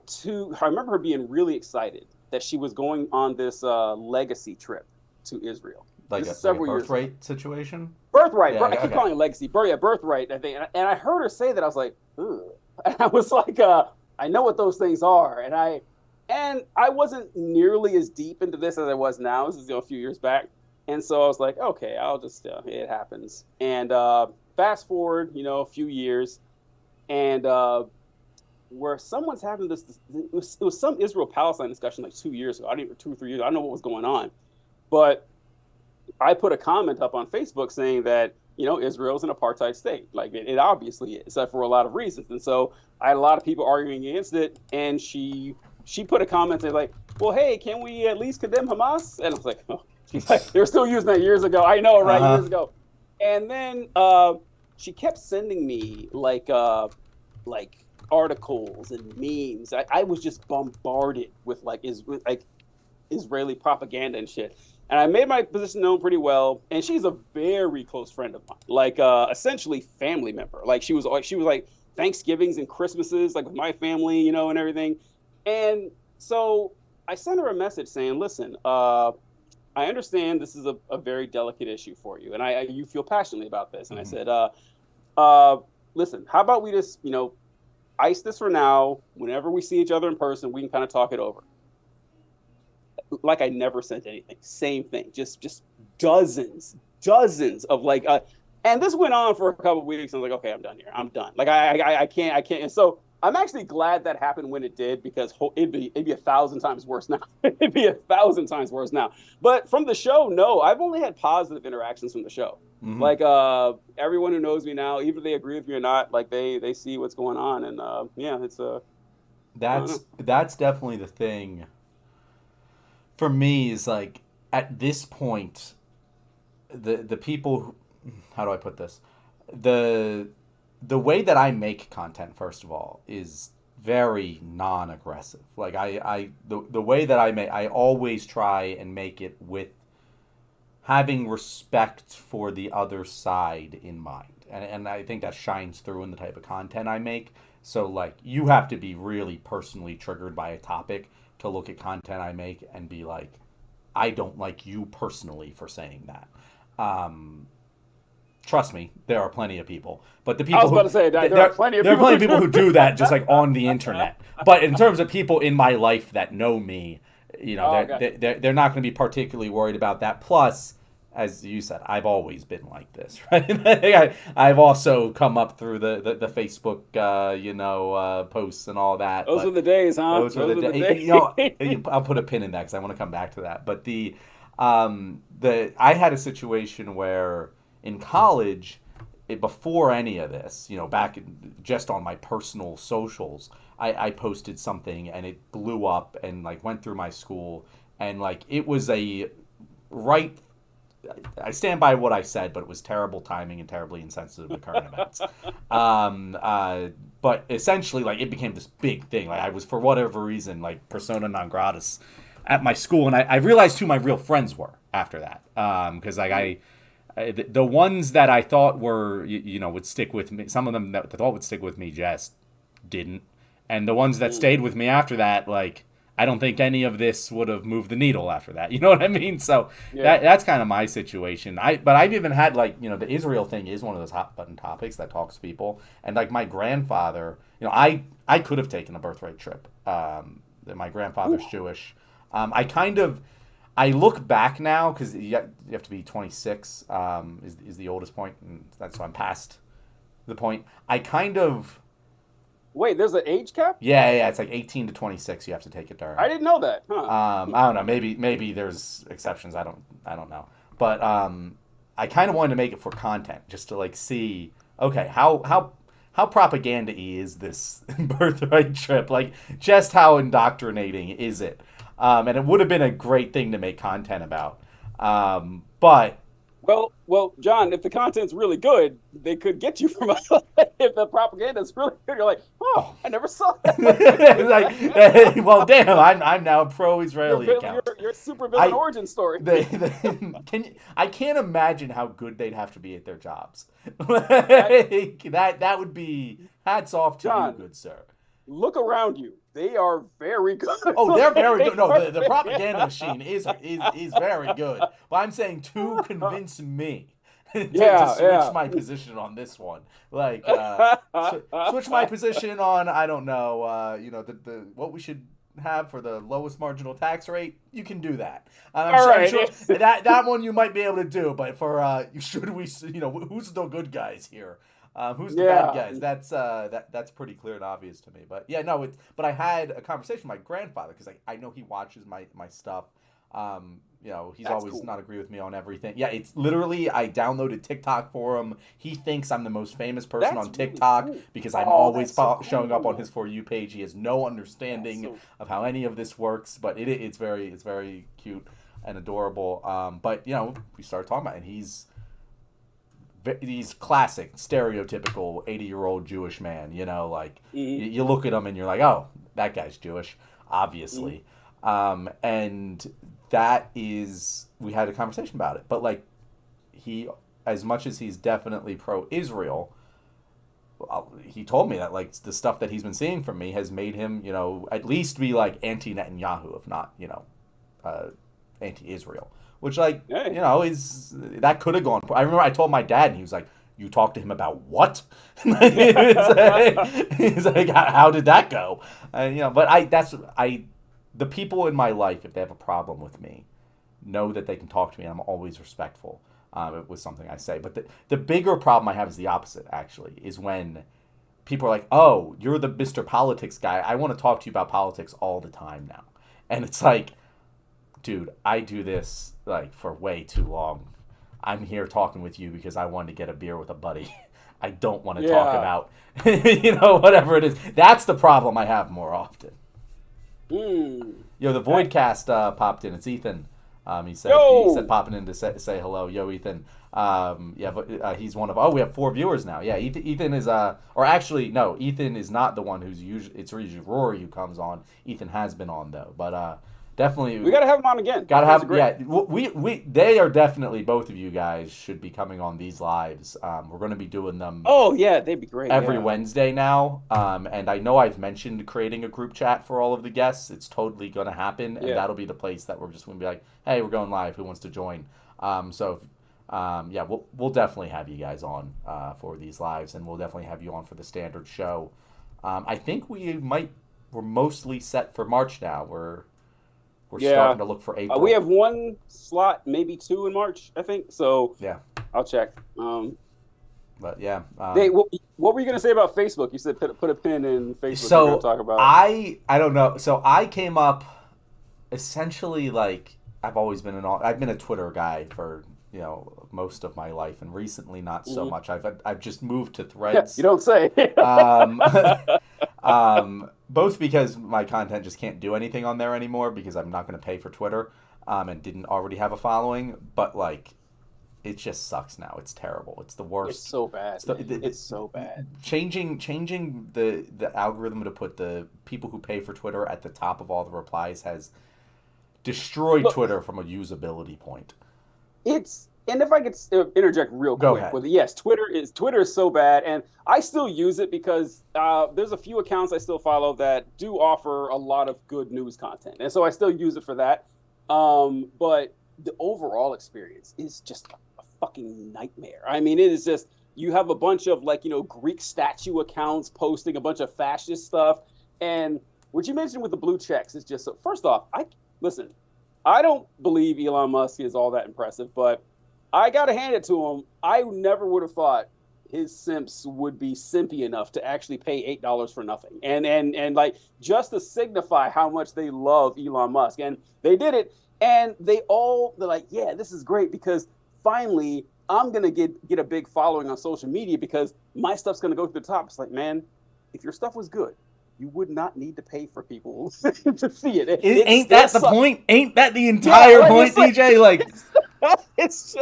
remember her being really excited that she was going on this legacy trip to Israel. Like a birthright situation? Birthright. Yeah, I keep calling it legacy. Birthright, I think. And I heard her say that. I was like, ugh. And I was like, I know what those things are, and I wasn't nearly as deep into this as I was now. This is a few years back, and so I was like, okay, I'll just it happens. And fast forward, a few years, and where someone's having it was some Israel Palestine discussion like 2 years ago. I didn't 2 or 3 years. I don't know what was going on, but I put a comment up on Facebook saying that Israel's an apartheid state, like it obviously is, except for a lot of reasons. And so I had a lot of people arguing against it, and she put a comment saying like, "Well, hey, can we at least condemn Hamas?" And I was like, "Oh," she's like, "They're still using that years ago." I know, right? Years ago. And then she kept sending me like articles and memes. I was just bombarded with like Israeli propaganda and shit. And I made my position known pretty well. And she's a very close friend of mine, like essentially family member. Like she was like Thanksgivings and Christmases, like with my family, and everything. And so I sent her a message saying, "Listen, I understand this is a very delicate issue for you, and you feel passionately about this." And I said, "Listen, how about we just ice this for now? Whenever we see each other in person, we can kind of talk it over." Like I never sent anything. Same thing. Just dozens of and this went on for a couple of weeks. I was like, okay, I'm done here. I'm done. Like I can't. And so I'm actually glad that happened when it did, because it'd be 1,000 times worse now. It'd be 1,000 times worse now. But from the show, no, I've only had positive interactions from the show. Mm-hmm. Like everyone who knows me now, even if they agree with me or not, like they see what's going on, and yeah, it's that's definitely the thing. For me, is like at this point, the people, how do I put this? The way that I make content, first of all, is very non-aggressive. Like the way that I always try and make it with having respect for the other side in mind. And I think that shines through in the type of content I make. So like you have to be really personally triggered by a topic to look at content I make and be like, I don't like you personally for saying that. Trust me, there are plenty of people. But the people I was about to say that there are plenty of people who do that just like on the internet. But in terms of people in my life that know me, they're not going to be particularly worried about that. Plus, as you said, I've always been like this, right? I've also come up through the Facebook, posts and all that. Those were the days, huh? Those were the days. I'll put a pin in that because I want to come back to that. But I had a situation where in college, before any of this, back just on my personal socials, I posted something and it blew up and like went through my school, and like it was I stand by what I said, but it was terrible timing and terribly insensitive to current events. But essentially, like, it became this big thing. Like, I was, for whatever reason, like, persona non gratis at my school, and I realized who my real friends were after that. Because, like, the ones that I thought were, would stick with me, some of them that I thought would stick with me just didn't. And the ones that stayed with me after that, like, I don't think any of this would have moved the needle after that. You know what I mean? So that's kind of my situation. But I've even had, like, the Israel thing is one of those hot button topics that talks to people. And like my grandfather, I could have taken a birthright trip. My grandfather's Jewish. I look back now because you have to be 26 is the oldest point, and so I'm past the point. Wait, there's an age cap? Yeah, it's like 18 to 26. You have to take it during. I didn't know that. Huh. I don't know. Maybe there's exceptions. I don't know. But I kind of wanted to make it for content, just to like see, okay, how propaganda-y is this birthright trip? Like, just how indoctrinating is it? And it would have been a great thing to make content about. But Well, John, if the content's really good, they could get you from if the propaganda's really good. You're like, oh, I never saw that. Like, well, damn, I'm now a pro-Israeli account. Your super villain origin story. I can't imagine how good they'd have to be at their jobs. That would be hats off to John, you, good sir. Look around you. They are very good. Oh, they're very good. No, the propaganda machine is very good. But I'm saying to convince me to switch my position on this one. Like, switch my position on, I don't know, the what we should have for the lowest marginal tax rate. You can do that. I'm sure that one you might be able to do, but for should we, who's the good guys here? Who's the bad guys? That's pretty clear and obvious to me. But yeah, no, but I had a conversation with my grandfather because I know he watches my stuff. He's always cool. Not agree with me on everything. Yeah, it's literally, I downloaded TikTok for him. He thinks I'm the most famous person on TikTok really cool. Because I'm always showing up on his For You page. He has no understanding of how any of this works, but it's very cute and adorable. But we started talking about it, and he's classic, stereotypical 80-year-old Jewish man. You look at him and you're like, oh, that guy's Jewish, obviously. And that is, we had a conversation about it. But he, as much as he's definitely pro-Israel, he told me that the stuff that he's been seeing from me has made him, at least be anti-Netanyahu, if not, anti-Israel. Which, is, that could have gone. I remember I told my dad, and he was like, you talked to him about what? He's like, how did that go? The people in my life, if they have a problem with me, know that they can talk to me, and I'm always respectful with something I say. But the bigger problem I have is the opposite, actually, is when people are like, oh, you're the Mr. Politics guy. I want to talk to you about politics all the time now. And it's like, dude, I do this for way too long. I'm here talking with you because I wanted to get a beer with a buddy. I don't want to talk about, whatever it is. That's the problem I have more often. The Voidcast popped in. It's Ethan. He said popping in to say hello. Yo, Ethan. He's one of. We have 4 viewers now. Yeah, Ethan is Ethan is not the one who's usually. It's usually Rory who comes on. Ethan has been on though, but definitely we gotta have him on again. They are definitely, both of you guys should be coming on these lives. We're going to be doing them. Oh yeah, they'd be great every Wednesday now. And I know I've mentioned creating a group chat for all of the guests. It's totally going to happen, and that'll be the place that we're just going to be like, hey, we're going live. Who wants to join? We'll definitely have you guys on for these lives, and we'll definitely have you on for the standard show. I think we're mostly set for March now. We're starting to look for April. We have 1 slot, maybe 2 in March, I think. So yeah, I'll check. But yeah, what were you gonna say about Facebook? You said put a pin in Facebook. So to talk about I don't know. So I came up essentially I've always been I've been a Twitter guy for most of my life, and recently not so much. I've just moved to Threads. You don't say. Both because my content just can't do anything on there anymore because I'm not going to pay for Twitter, and didn't already have a following. But it just sucks now. It's terrible. It's the worst. It's so bad. It's so bad. Changing the algorithm to put the people who pay for Twitter at the top of all the replies has destroyed Twitter from a usability point. And if I could interject real quick with it, yes, Twitter is so bad, and I still use it because there's a few accounts I still follow that do offer a lot of good news content, and so I still use it for that. But the overall experience is just a fucking nightmare. I mean, it is just, you have a bunch of Greek statue accounts posting a bunch of fascist stuff, and what you mentioned with the blue checks is just so. First off, I don't believe Elon Musk is all that impressive, but I got to hand it to him. I never would have thought his simps would be simpy enough to actually pay $8 for nothing. And just to signify how much they love Elon Musk. And they did it. And they're like, yeah, this is great because finally I'm going to get a big following on social media because my stuff's going to go to the top. It's like, man, if your stuff was good, you would not need to pay for people to see it. Ain't that the point? Ain't that the entire point, DJ? It's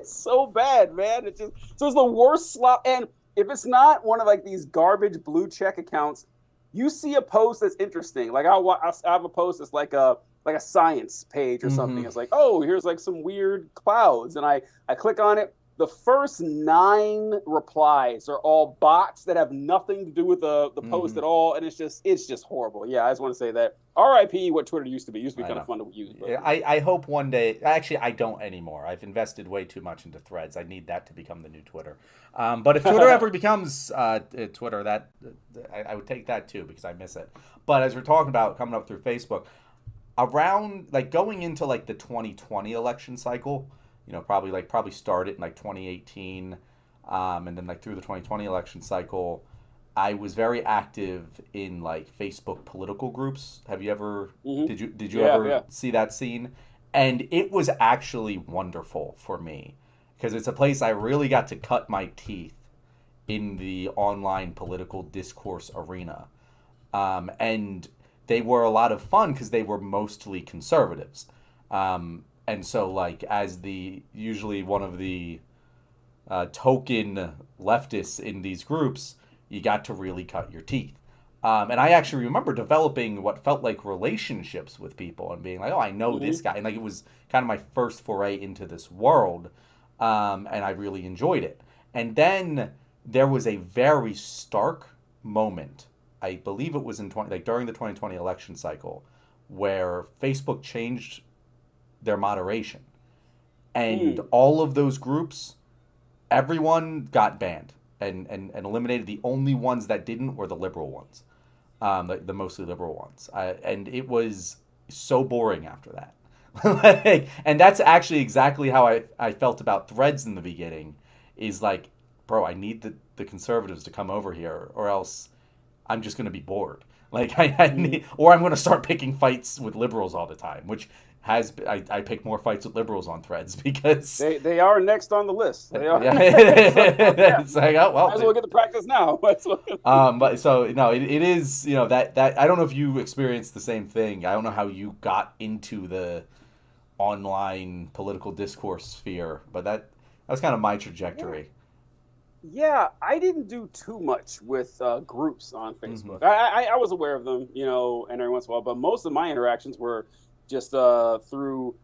so bad, man. It's the worst slop. And if it's not one of these garbage blue check accounts, you see a post that's interesting. I have a post that's like a science page or something. It's like, oh, here's some weird clouds, and I click on it. the first 9 replies are all bots that have nothing to do with the post Hmm. at all, and it's just horrible. Yeah, I just want to say that. R.I.P. What Twitter used to be. It used to be I kind of know. fun to use, but Yeah, I hope one day. Actually, I don't anymore. I've invested way too much into Threads. I need that to become the new Twitter. But if Twitter ever becomes Twitter, that I would take that too because I miss it. But as we're talking about coming up through Facebook, around like going into like the 2020 election cycle, probably started in like 2018, and then like through the 2020 election cycle, I was very active in like Facebook political groups. Have you ever hmm did you yeah, ever yeah. see that scene? And it was actually wonderful for me because it's a place I really got to cut my teeth in the online political discourse arena. And they were a lot of fun because they were mostly conservatives. And so, like, as the usually one of the token leftists in these groups, you got to really cut your teeth. And I actually remember developing what felt like relationships with people and being like, oh, I know hmm this guy. And like, it was kind of my first foray into this world. And I really enjoyed it. And then there was a very stark moment. I believe it was during the 2020 election cycle where Facebook changed their moderation. And Mm. all of those groups, everyone got banned and eliminated. The only ones that didn't were the liberal ones, the mostly liberal ones. And it was so boring after that. And that's actually exactly how I felt about Threads in the beginning. Is like, bro, I need the conservatives to come over here, or else I'm just going to be bored. Like I hmm need, or I'm going to start picking fights with liberals all the time, which I pick more fights with liberals on Threads because They are next on the list. They are yeah, next. So, yeah, it's like, oh might well. as well get the practice now. Might as well. But so no, it is that I don't know if you experienced the same thing. I don't know how you got into the online political discourse sphere, but that was kind of my Yeah. trajectory. Yeah, I didn't do too much with groups on Hmm. Facebook. I was aware of them, and every once in a while, but most of my interactions were just through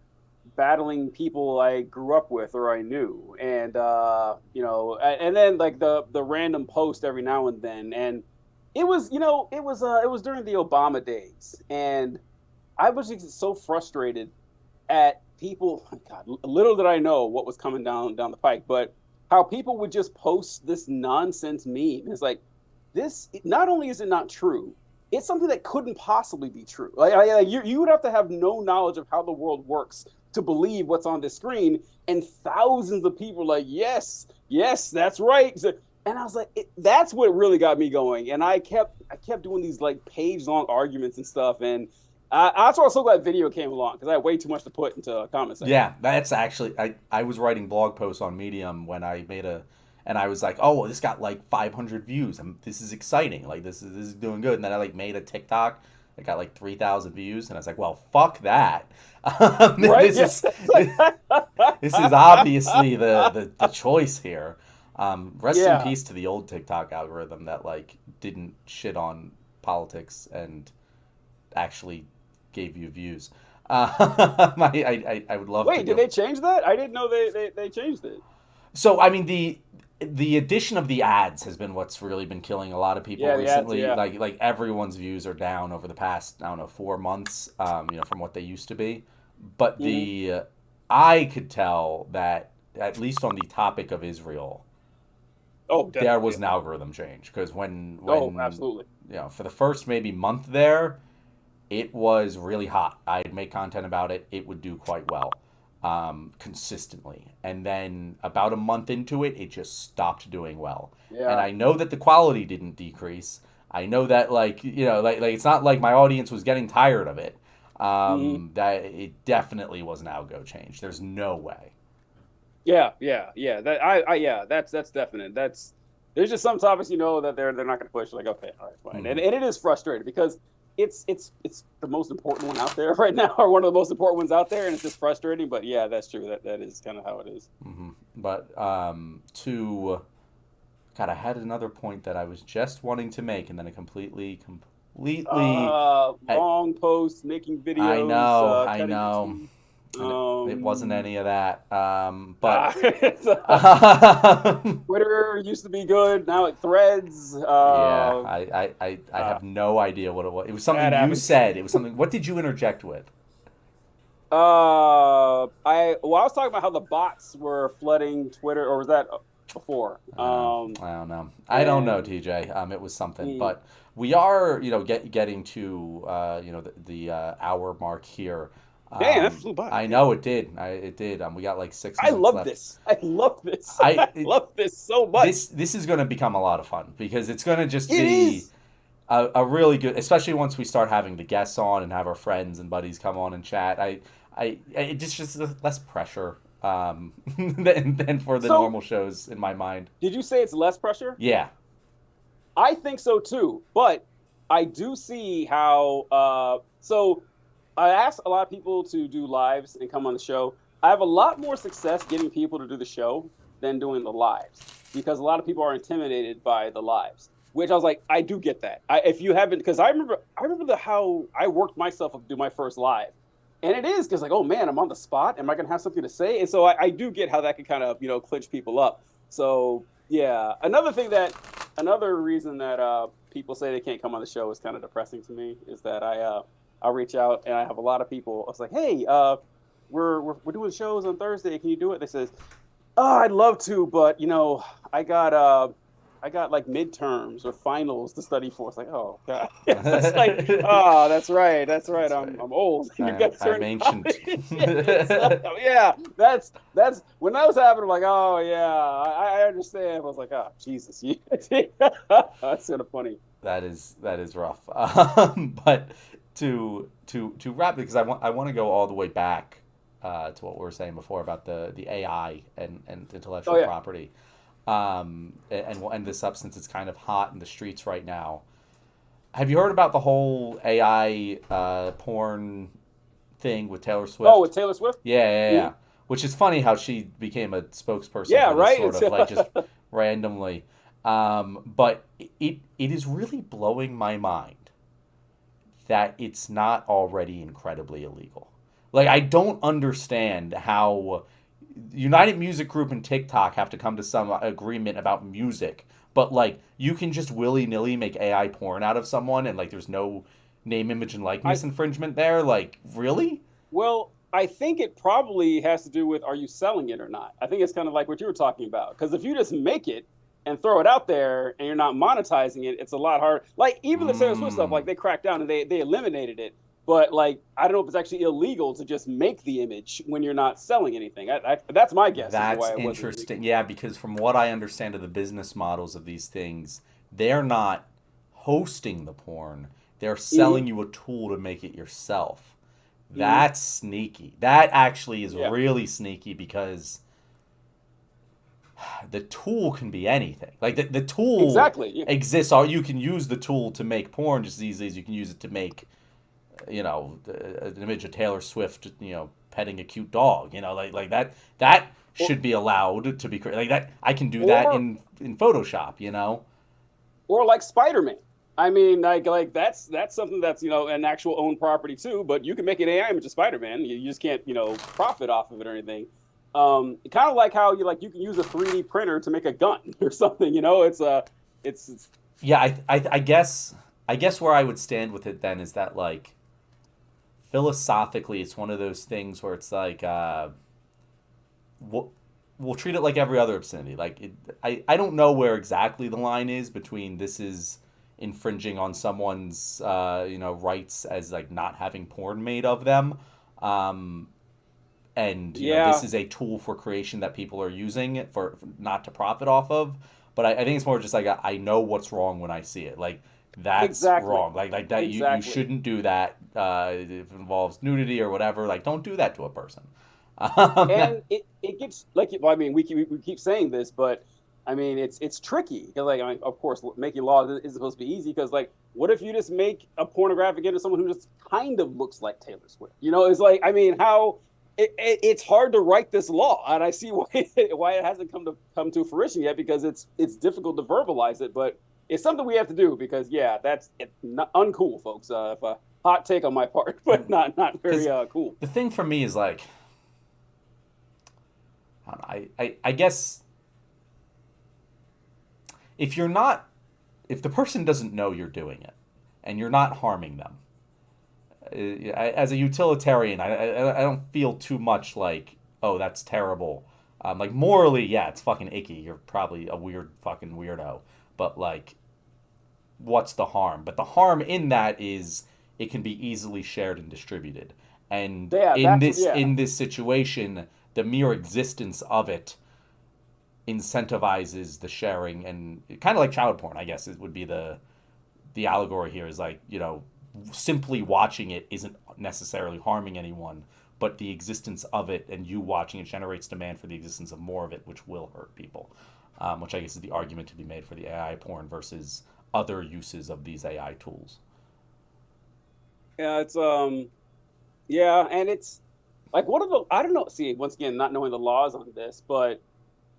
battling people I grew up with or I knew, and and then like the random post every now and then, and it was during the Obama days, and I was just so frustrated at people. God, little did I know what was coming down the pike, but how people would just post this nonsense meme. It's like this. Not only is it not true, it's something that couldn't possibly be true. You would have to have no knowledge of how the world works to believe what's on the screen, and thousands of people are like, yes, yes, that's right. And I was like, that's what really got me going. And I kept doing these like page long arguments and stuff, and that's why I was so glad video came along because I had way too much to put into a comment section. Yeah, that's actually I was writing blog posts on Medium when I made and I was like, oh, well, this got like 500 views. This is exciting. Like this is doing good. And then I like made a TikTok that got like 3,000 views, and I was like, well, fuck that. Right? This Yeah. is this is obviously the choice here. Rest in Yeah. peace to the old TikTok algorithm that like didn't shit on politics and actually gave you views. I would love to Wait, did go. they change that? I didn't know they changed it. So I mean the addition of the ads has been what's really been killing a lot of people Yeah, the ads. recently. Yeah. Like everyone's views are down over the past I don't know 4 months. From what they used to be. But hmm I could tell that at least on the topic of Israel, Oh, there definitely. was an algorithm change because when Oh, when absolutely. for the first maybe month there it was really hot. I'd make content about it. It would do quite well consistently. And then about a month into it, it just stopped doing well. And Yeah. I know that the quality didn't decrease. I know that like it's not like my audience was getting tired of it. hmm That it definitely was an algo change. There's no way. Yeah. Yeah. Yeah. Yeah. That's definite. There's just some topics that they're not going to push. Like, okay, all right, fine. And Hmm. and it is frustrating because it's the most important one out there right now, or one of the most important ones out there, and it's just frustrating. But yeah, that's true. That is kind of how it is. Hmm. But to God, I had another point that I was just wanting to make, and then it completely. Long posts, making I videos, know, I cutting know. teeth. And it wasn't any of that. Twitter used to be good. Now it Threads. Yeah, I have no idea what it was. It was something you said. It was something. What did you interject with? I was talking about how the bots were flooding Twitter, or was that before? I don't know. I don't know, TJ. It was something, but we are, getting to, the hour mark here. Damn, that flew by. I know it did. It did. We got like 6 minutes love left. This. I love this. I love this so much. This is going to become a lot of fun because it's going to just be a really good, especially once we start having the guests on and have our friends and buddies come on and chat. It's just less pressure than for the normal shows in my mind. Did you say it's less pressure? Yeah. I think so too, but I do see how. So I asked a lot of people to do lives and come on the show. I have a lot more success getting people to do the show than doing the lives because a lot of people are intimidated by the lives. Which I was like, I do get that. If you haven't, because I remember how I worked myself up to do my first live, and it is because like, oh man, I'm on the spot. Am I gonna have something to say? And so I do get how that could kind of clinch people up. So yeah, another reason that people say they can't come on the show is kind of depressing to me is that I'll reach out and I have a lot of people. I was like, hey, we're doing shows on Thursday. Can you do it? They says, oh, I'd love to, but I got like midterms or finals to study for. It's like, oh god, it's like, oh, that's right. I'm old. I'm ancient. Yeah, that's when that was happening. I'm like, oh yeah, I understand. I was like, oh Jesus, that's kind of funny. That is rough. But to wrap it, because I want to go all the way back to what we were saying before about the AI and intellectual property. And the substance is kind of hot in the streets right now. Have you heard about the whole AI porn thing with Taylor Swift? Oh, with Taylor Swift? Yeah. Mm-hmm. Which is funny how she became a spokesperson for this sort of like just randomly. But it is really blowing my mind that it's not already incredibly illegal. Like, I don't understand how United Music Group and TikTok have to come to some agreement about music, but like you can just willy-nilly make AI porn out of someone and like there's no name, image, and likeness infringement there. Like, really? Well, I think it probably has to do with, are you selling it or not? I think it's kind of like what you were talking about, because if you just make it and throw it out there and you're not monetizing it, it's a lot harder. Like even the Taylor Swift stuff, like they cracked down and they eliminated it. But like, I don't know if it's actually illegal to just make the image when you're not selling anything. That's my guess. That's interesting. Yeah, because from what I understand of the business models of these things, they're not hosting the porn. They're selling you a tool to make it yourself. That's sneaky. That actually is really sneaky because the tool can be anything. Like the tool exists. You can use the tool to make porn just as easily as you can use it to make an image of Taylor Swift, petting a cute dog, like that should be allowed to be like that. I can do that in Photoshop, or like Spider-Man. I mean, like that's something that's an actual owned property too. But you can make an AI image of Spider-Man. You just can't profit off of it or anything. Kind of like how you can use a 3D printer to make a gun or something. It's yeah. I guess where I would stand with it then is that like, philosophically, it's one of those things where it's like, we'll treat it like every other obscenity. Like, I don't know where exactly the line is between this is infringing on someone's, rights as like not having porn made of them, and this is a tool for creation that people are using for not to profit off of. But I think it's more just like I know what's wrong when I see it. Like, that's wrong. Like that. You shouldn't do that. If it involves nudity or whatever, like don't do that to a person. And it gets like, I mean, we keep saying this, but I mean, it's tricky because like, of course, making laws is supposed to be easy because like, what if you just make a pornographic image of someone who just kind of looks like Taylor Swift? It's like, I mean, how it's hard to write this law, and I see why it hasn't come to fruition yet because it's difficult to verbalize it, but it's something we have to do because that's uncool, folks. If a hot take on my part, but not very cool. The thing for me is like, I guess if the person doesn't know you're doing it and you're not harming them, as a utilitarian, I don't feel too much like, oh, that's terrible. Like morally, yeah, it's fucking icky. You're probably a weird fucking weirdo. But like, what's the harm? But the harm in that is it can be easily shared and distributed. And in this situation, the mere existence of it incentivizes the sharing, and kind of like child porn, I guess it would be the allegory here is like, simply watching it isn't necessarily harming anyone, but the existence of it and you watching it generates demand for the existence of more of it, which will hurt people. Which I guess is the argument to be made for the AI porn versus other uses of these AI tools. Yeah, it's and it's like, what are the, I don't know, see, once again, not knowing the laws on this, but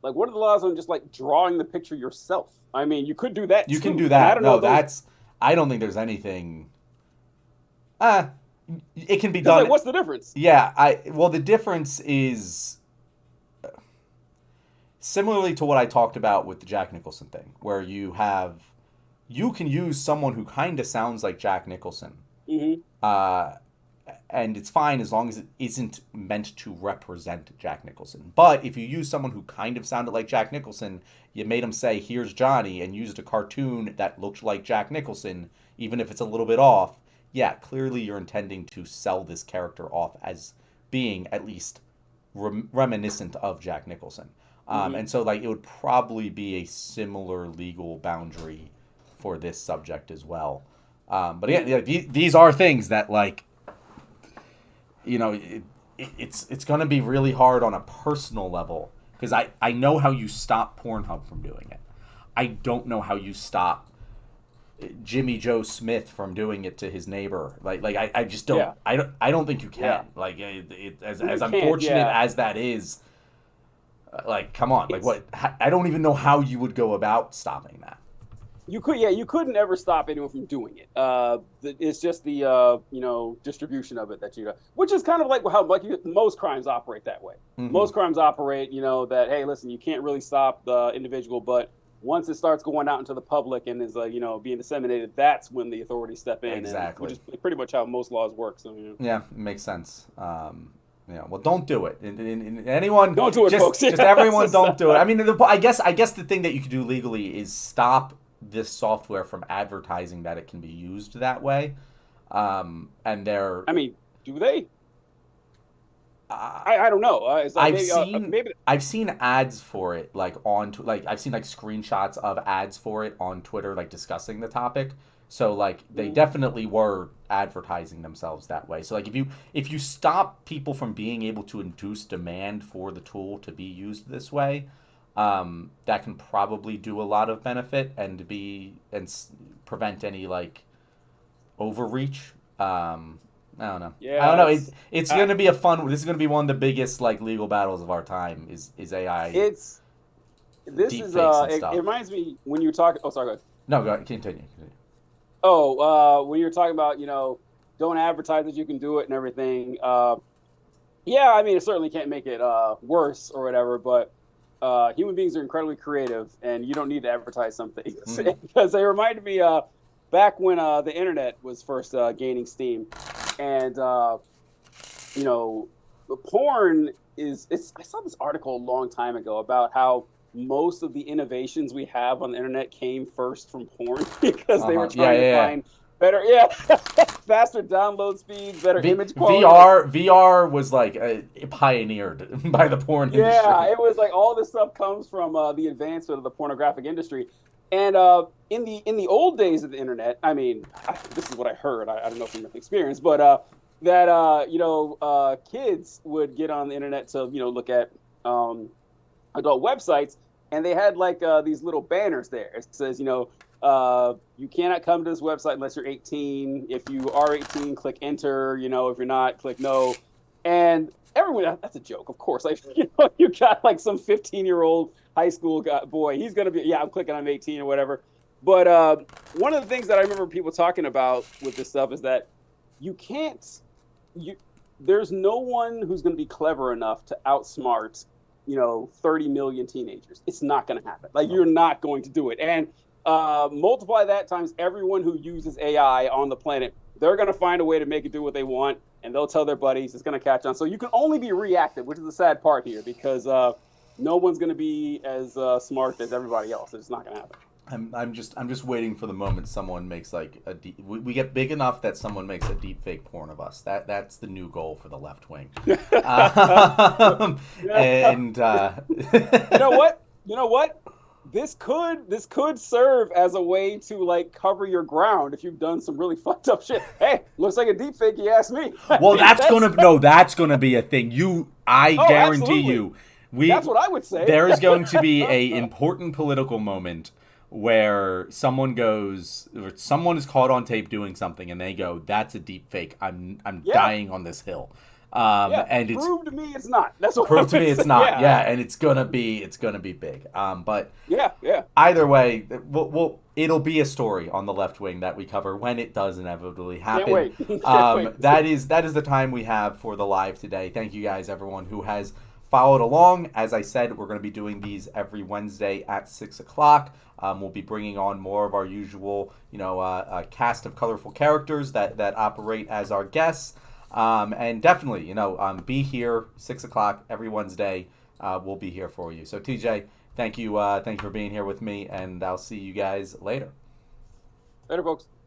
like, what are the laws on just like drawing the picture yourself? I mean, you could do that. You can do that. I don't think there's anything. It can be done. Like, what's the difference? Yeah, the difference is similarly to what I talked about with the Jack Nicholson thing, where you can use someone who kind of sounds like Jack Nicholson. Mm-hmm. And it's fine as long as it isn't meant to represent Jack Nicholson. But if you use someone who kind of sounded like Jack Nicholson, you made him say, "Here's Johnny," and used a cartoon that looked like Jack Nicholson, even if it's a little bit off, yeah, clearly you're intending to sell this character off as being at least reminiscent of Jack Nicholson. And so, like, it would probably be a similar legal boundary for this subject as well. But yeah, these are things that, like, it's going to be really hard on a personal level, because I know how you stop Pornhub from doing it. I don't know how you stop Jimmy Joe Smith from doing it to his neighbor. I just don't. Yeah. I don't think you can. Yeah. Like, as unfortunate as that is, like, come on. Like, what? I don't even know how you would go about stopping that. You couldn't ever stop anyone from doing it. It's just the distribution of it that which is kind of like how most crimes operate that way. Mm-hmm. Most crimes operate, that, hey, listen, you can't really stop the individual, but once it starts going out into the public and is being disseminated, that's when the authorities step in. Exactly. Which is pretty much how most laws work. So yeah, it makes sense. Well, don't do it. Anyone, don't do it, folks. Just everyone, don't do it. I mean, I guess the thing that you could do legally is stop this software from advertising that it can be used that way. And they're. I mean, do they? I don't know. I've seen ads for it, like I've seen like screenshots of ads for it on Twitter, like discussing the topic. So like they definitely were advertising themselves that way. So like if you stop people from being able to induce demand for the tool to be used this way, that can probably do a lot of benefit and prevent any like overreach. I don't know. Yeah, I don't know. It's going to be this is going to be one of the biggest like legal battles of our time is AI. It reminds me when you were talking. Oh, sorry. Go ahead. No, go ahead. Continue. When you're talking about don't advertise that you can do it and everything. Yeah, I mean, it certainly can't make it worse or whatever, but human beings are incredibly creative, and you don't need to advertise something because they reminded me back when the internet was first gaining steam. And, the porn I saw this article a long time ago about how most of the innovations we have on the internet came first from porn because they were trying to find better, faster download speeds, better image quality. VR was like pioneered by the porn industry. Yeah, it was like all this stuff comes from the advancement of the pornographic industry. And in the old days of the internet, I mean, this is what I heard. I don't know if you have experience, but that kids would get on the internet to look at adult websites, and they had like these little banners there. It says you cannot come to this website unless you're 18. If you are 18, click enter. If you're not, click no. And everyone, that's a joke, of course. Like you got like some 15-year-old high school boy. He's gonna be I'm clicking I'm 18 or whatever. But one of the things that I remember people talking about with this stuff is that there's no one who's gonna be clever enough to outsmart 30 million teenagers. It's not going to happen. Like, you're not going to do it. And multiply that times everyone who uses AI on the planet. They're going to find a way to make it do what they want, and they'll tell their buddies. It's going to catch on. So you can only be reactive, which is the sad part here, because no one's going to be as smart as everybody else. It's not going to happen. I'm just waiting for the moment someone makes like we get big enough that someone makes a deep fake porn of us. That's the new goal for the left wing. And you know what? This could serve as a way to like cover your ground if you've done some really fucked up shit. Hey, looks like a deep fake, you ask me. Well, that's gonna be a thing. I guarantee absolutely. you. That's what I would say. There is going to be a important political moment where someone is caught on tape doing something, and they go, "That's a deep fake. I'm dying on this hill." And prove to me it's not. That's what prove to me it's not. Yeah, and it's gonna be big. But either way, it'll be a story on the left wing that we cover when it does inevitably happen. Can't wait. That is the time we have for the live today. Thank you guys, everyone who has followed along. As I said, we're going to be doing these every Wednesday at 6 o'clock. We'll be bringing on more of our usual, cast of colorful characters that operate as our guests. And definitely, be here 6 o'clock every Wednesday. We'll be here for you. So TJ, thank you for being here with me, and I'll see you guys later. Later, folks.